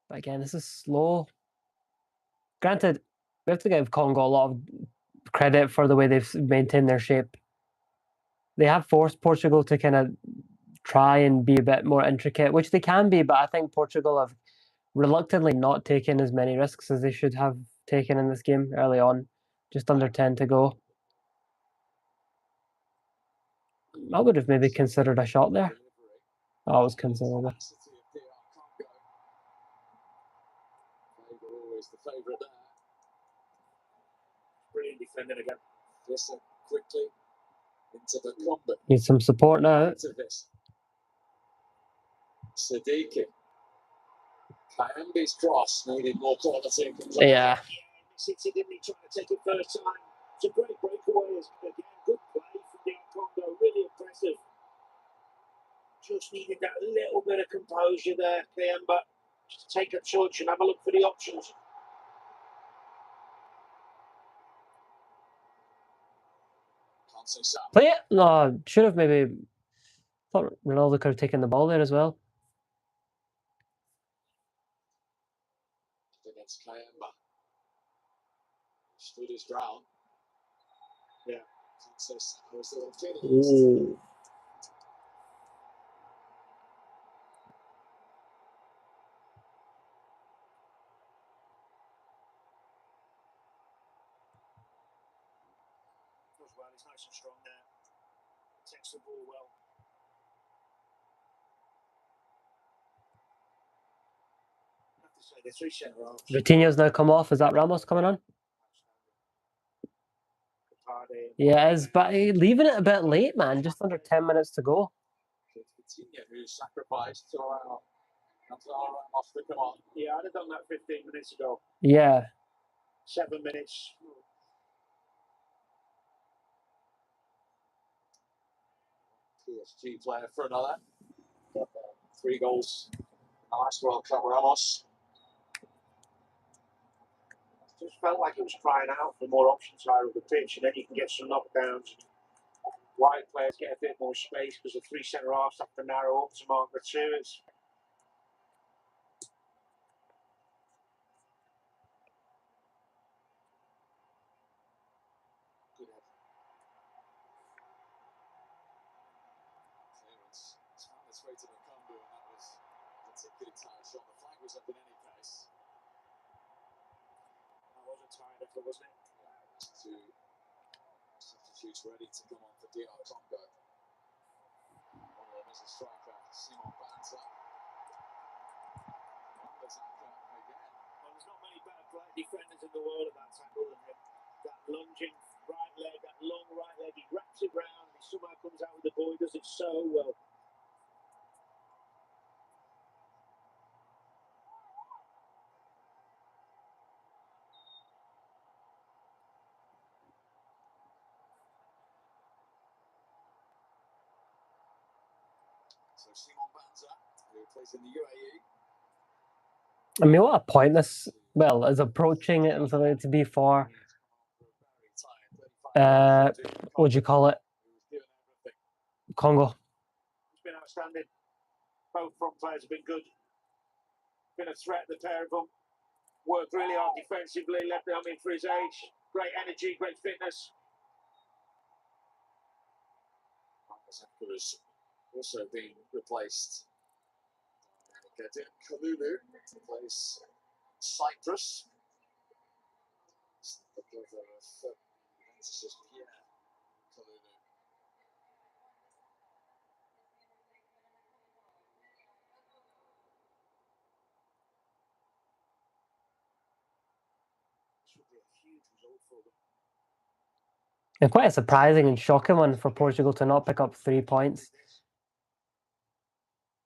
But again, this is slow. Granted, we have to give Congo a lot of credit for the way they've maintained their shape. They have forced Portugal to kind of try and be a bit more intricate, which they can be, but I think Portugal have reluctantly not taken as many risks as they should have taken in this game early on. Just under 10 to go. I would have maybe considered a shot there. I was considering it. Always the favourite there. Brilliant defending again. Listen quickly into the combat. Need some support now. Siddiqui. Kayambi's cross needed more quality and control. Yeah. City didn't he try to take it first time? It's a great breakaway again. Good play from the Congo. Really impressive. Just needed that little bit of composure there, Kayamba. Just take a touch and have a look for the options. Play it? No, should have maybe. Thought Ronaldo could have taken the ball there as well. Against Kayamba. Stood his ground. Yeah. Ooh. Does well. He's nice and strong there. Takes the ball well. I have to say, the three centre halves. Vitinha's now come off. Is that Ramos coming on? Yeah, it is, but leaving it a bit late, man. Just under 10 minutes to go. Vitinha, who sacrificed to allow Ramos to come on. Yeah, I'd have done that 15 minutes ago. Yeah. 7 minutes. PSG player for another. 3 goals in the last World Cup, Ramos. Just felt like it was crying out for more options higher of the pitch, and then you can get some knockdowns. Wide players get a bit more space because the 3 centre halves have to narrow up to mark the 2. It's It's found its way to the Congo, and that was a particularly tight shot. The flag was up in any case. that was a tired effort, wasn't it? Two substitutes ready to come on for DR Congo. One of them is a striker, Simon Banza. great defenders in the world of that tackle. And then that lunging right leg, that long right leg, he wraps it round and he somehow comes out with the ball. He does it so well. So Simon Banza, who plays in the UAE. I mean, what a point this, well, is approaching it and something to be for, what do you call it? Congo. It's been outstanding. Both front players have been good. Been a threat, the pair of them. Worked really hard defensively, left them in for his age. Great energy, great fitness. Who has also been replaced by Kalulu to place Cyprus. The brother of Pierre Kalulu. This would be a huge result for them. And quite a surprising and shocking one for Portugal to not pick up 3 points.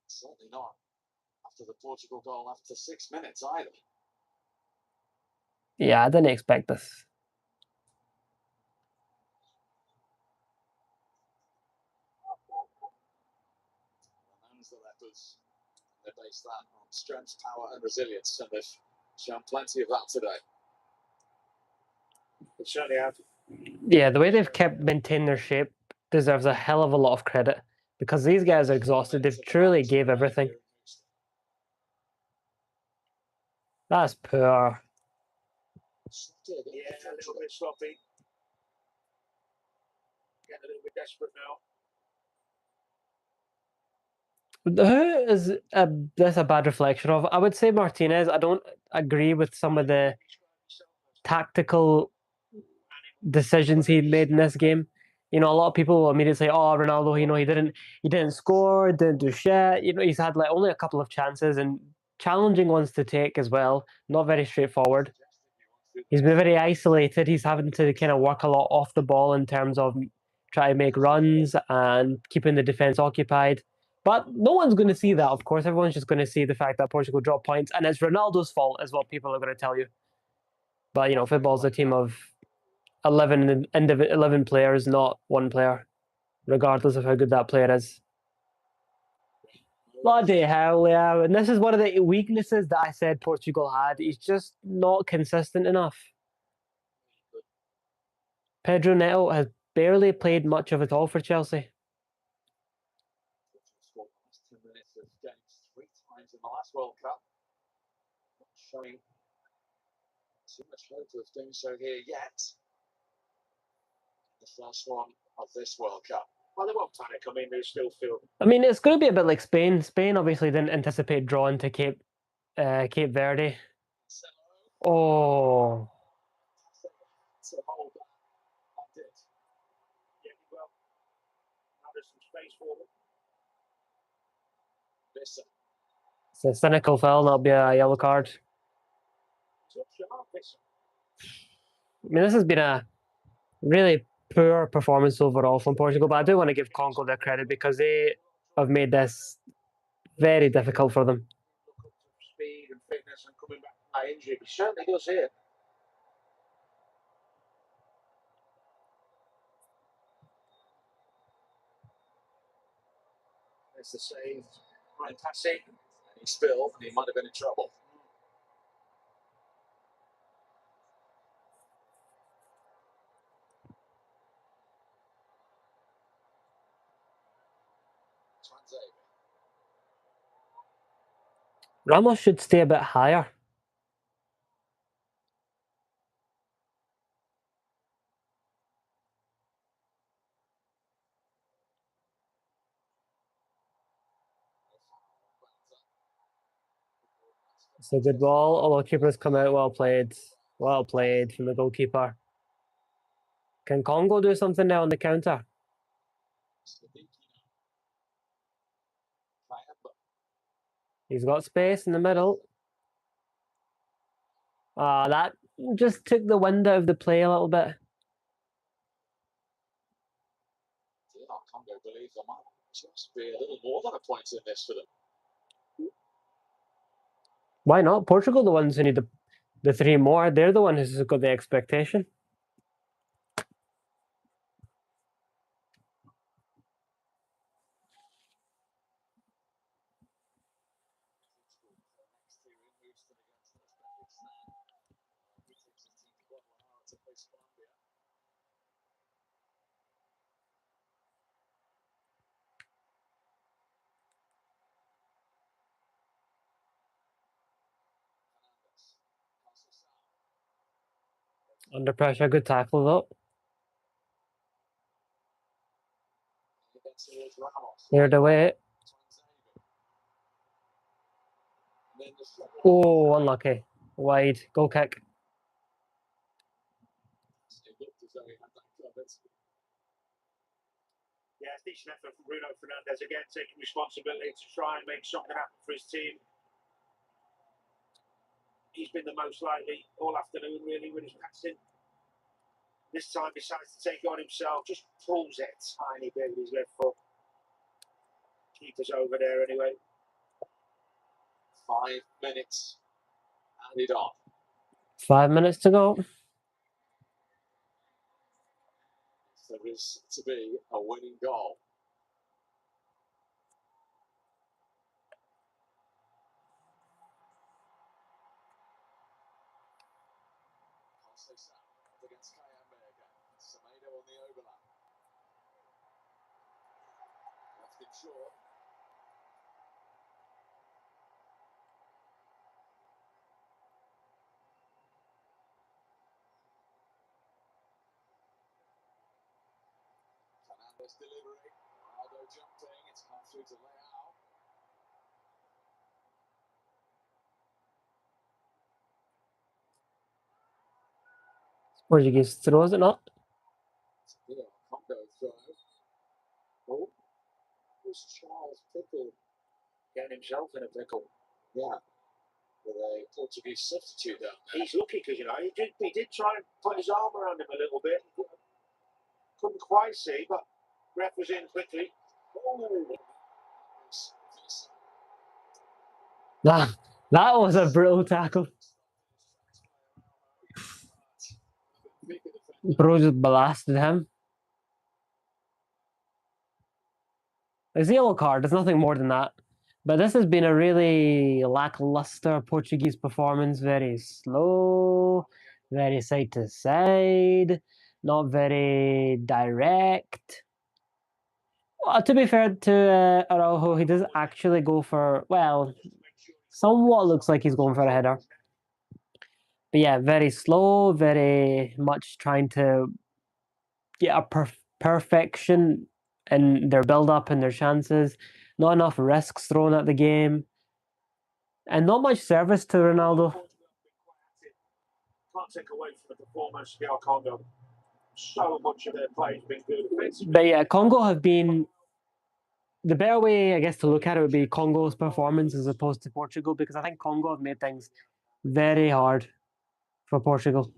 Certainly not after the Portugal goal after 6 minutes either. Yeah, I didn't expect this. The Leopards, they base that on strength, power, and resilience, and they've shown plenty of that today. They certainly have. Yeah, the way they've kept maintaining their shape deserves a hell of a lot of credit because these guys are exhausted. They've truly gave everything. That's poor. Yeah, a little bit sloppy. Getting a little bit desperate now. Who is this a bad reflection of? I would say Martinez. I don't agree with some of the tactical decisions he made in this game. You know, a lot of people will immediately say, "Oh, Ronaldo, you know, he didn't score, didn't do shit." You know, he's had like only a couple of chances and challenging ones to take as well. Not very straightforward. He's been very isolated. He's having to kind of work a lot off the ball in terms of try to make runs and keeping the defense occupied. But no one's going to see that, of course. Everyone's just going to see the fact that Portugal dropped points, and it's Ronaldo's fault, is what people are going to tell you. But, you know, football's a team of 11 players, not one player, regardless of how good that player is. Bloody hell, yeah. And this is one of the weaknesses that I said Portugal had. He's just not consistent enough. Pedro Neto has barely played much of it all for Chelsea. Scored the last 10 minutes of games 3 times in the last World Cup. Not showing too much hope of doing so here yet. The first one of this World Cup. Well, they won't panic. I mean, they still feel. I mean, it's going to be a bit like Spain. Spain obviously didn't anticipate drawing to Cape Verde. Oh. To hold that. I did. Yeah, well, now there's some space for them. Listen. It's a cynical foul, not be a yellow card. I mean, this has been a really poor performance overall from Portugal, but I do want to give Congo their credit because they have made this very difficult for them. Look up to speed and fitness and coming back from that injury. He certainly does here. There's the save. Right passing. And he spilled, and he might have been in trouble. Ramos should stay a bit higher. It's a good ball. Although keeper's come out well played. Well played from the goalkeeper. Can Congo do something now on the counter? He's got space in the middle. That just took the wind out of the play a little bit. Congo believe there might just be a little more than a point in this for them. Why not? Portugal, the ones who need the 3 more. They're the one who's got the expectation. Under pressure, good tackle though. Cleared away. Oh, unlucky. Wide. Goal kick. Yeah, it's decent effort from Bruno Fernandes again, taking responsibility to try and make something happen for his team. He's been the most likely all afternoon, really, with his passing. This time decides to take it on himself, just pulls it a tiny bit with his left foot. Keeper's over there anyway. 5 minutes added on. 5 minutes to go. There is to be a winning goal. Against Kayambe again. Semedo on the overlap. Left him short. Fernandes delivery. Ronaldo jumping. It's come through to Leao. Portuguese throws it not. Yeah, Congo throw. Oh, who's Charles Pickle getting himself in a pickle? Yeah, with a Portuguese substitute down there. He's lucky because, you know, he did try and put his arm around him a little bit. Couldn't quite see, but ref was in quickly. Oh. That was a brutal tackle. Bro just blasted him. It's a yellow card. There's nothing more than that. But this has been a really lackluster Portuguese performance. Very slow, very side to side, not very direct. Well, to be fair to Araujo, he does actually go for, well, somewhat looks like he's going for a header. But yeah, very slow, very much trying to get a perfection in their build-up and their chances. Not enough risks thrown at the game. And not much service to Ronaldo. Can't take away from the performance of the Congo. So much of their play has been good. But yeah, Congo have been... The better way, I guess, to look at it would be Congo's performance as opposed to Portugal, because I think Congo have made things very hard for Portugal.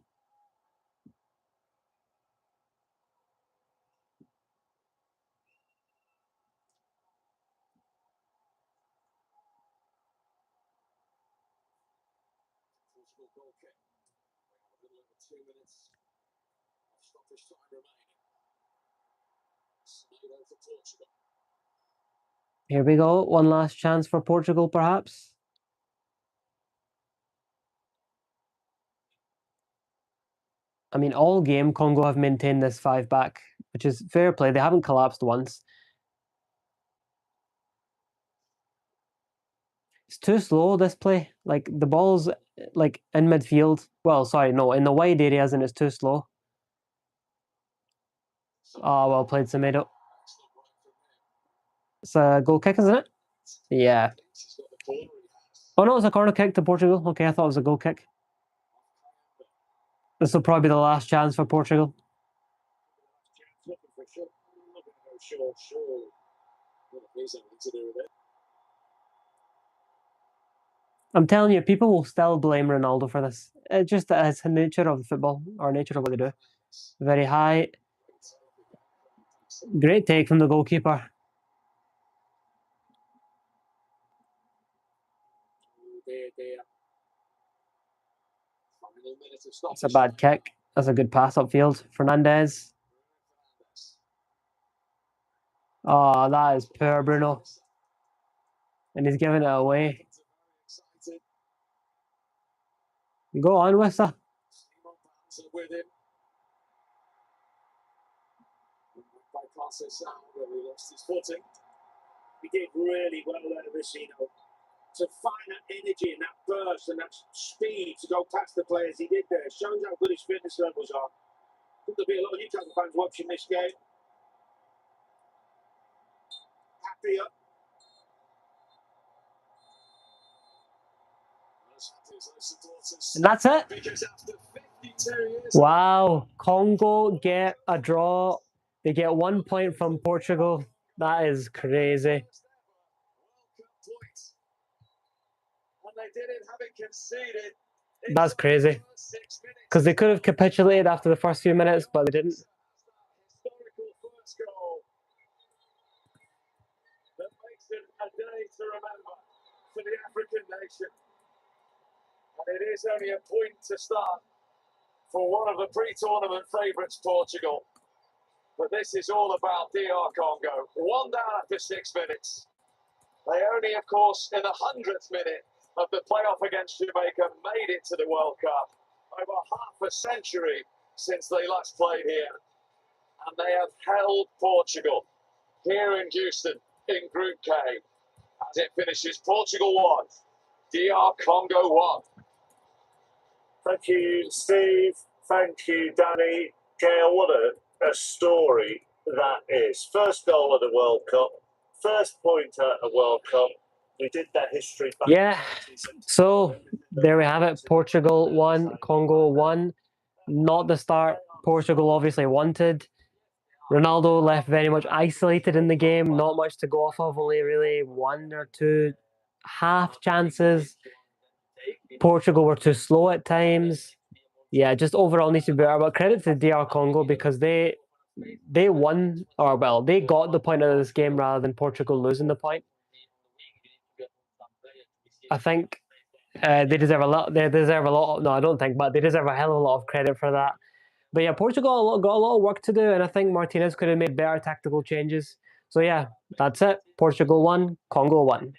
Portugal goal kick. A little over 2 minutes of stoppage time remaining. Semedo for Portugal. Here we go. One last chance for Portugal, perhaps. I mean, all game, Congo have maintained this 5-back, which is fair play. They haven't collapsed once. It's too slow, this play. Like, the ball's, like, in midfield. Well, sorry, no, in the wide areas, and it's too slow. Oh, well played, Semedo. It's a goal kick, isn't it? Yeah. Oh, no, it's a corner kick to Portugal. Okay, I thought it was a goal kick. This will probably be the last chance for Portugal. I'm telling you, people will still blame Ronaldo for this. It's just that it's the nature of football, or nature of what they do. Very high. Great take from the goalkeeper. It's a bad kick. That's a good pass upfield. Fernandez. Oh, that is poor, Bruno. And he's giving it away. Go on, Wissa. With him. He lost his footing. He did really well there, Vecino. To find that energy and that burst and that speed to go past the players he did there shows how good his fitness levels are. I think there'll be a lot of Newcastle fans watching this game. Happier. And that's it. Wow. Congo get a draw. They get 1 point from Portugal. That is crazy. That's crazy. Because they could have capitulated after the first few minutes, but they didn't. That makes it a day to remember for the African nation. And it is only a point to start for one of the pre-tournament favourites, Portugal. But this is all about DR Congo. 1 down after 6 minutes. They only, of course, in the 100th minute of the playoff against Jamaica, made it to the World Cup. Over half a century since they last played here. And they have held Portugal here in Houston in Group K as it finishes Portugal 1, DR Congo 1. Thank you, Steve. Thank you, Danny. Gail, what a story that is. First goal of the World Cup, first point at a World Cup. We did that history back. Yeah, so there we have it. Portugal 1, Congo 1. Not the start Portugal obviously wanted. Ronaldo left very much isolated in the game, not much to go off of, only really 1 or 2 half chances. Portugal were too slow at times. Yeah, just overall needs to be better. But credit to DR Congo because they won, or well, they got the point out of this game rather than Portugal losing the point. I think they deserve a lot. They deserve a lot. No, I don't think, but they deserve a hell of a lot of credit for that. But yeah, Portugal got a lot of work to do, and I think Martinez could have made better tactical changes. So yeah, that's it. Portugal 1, Congo 1.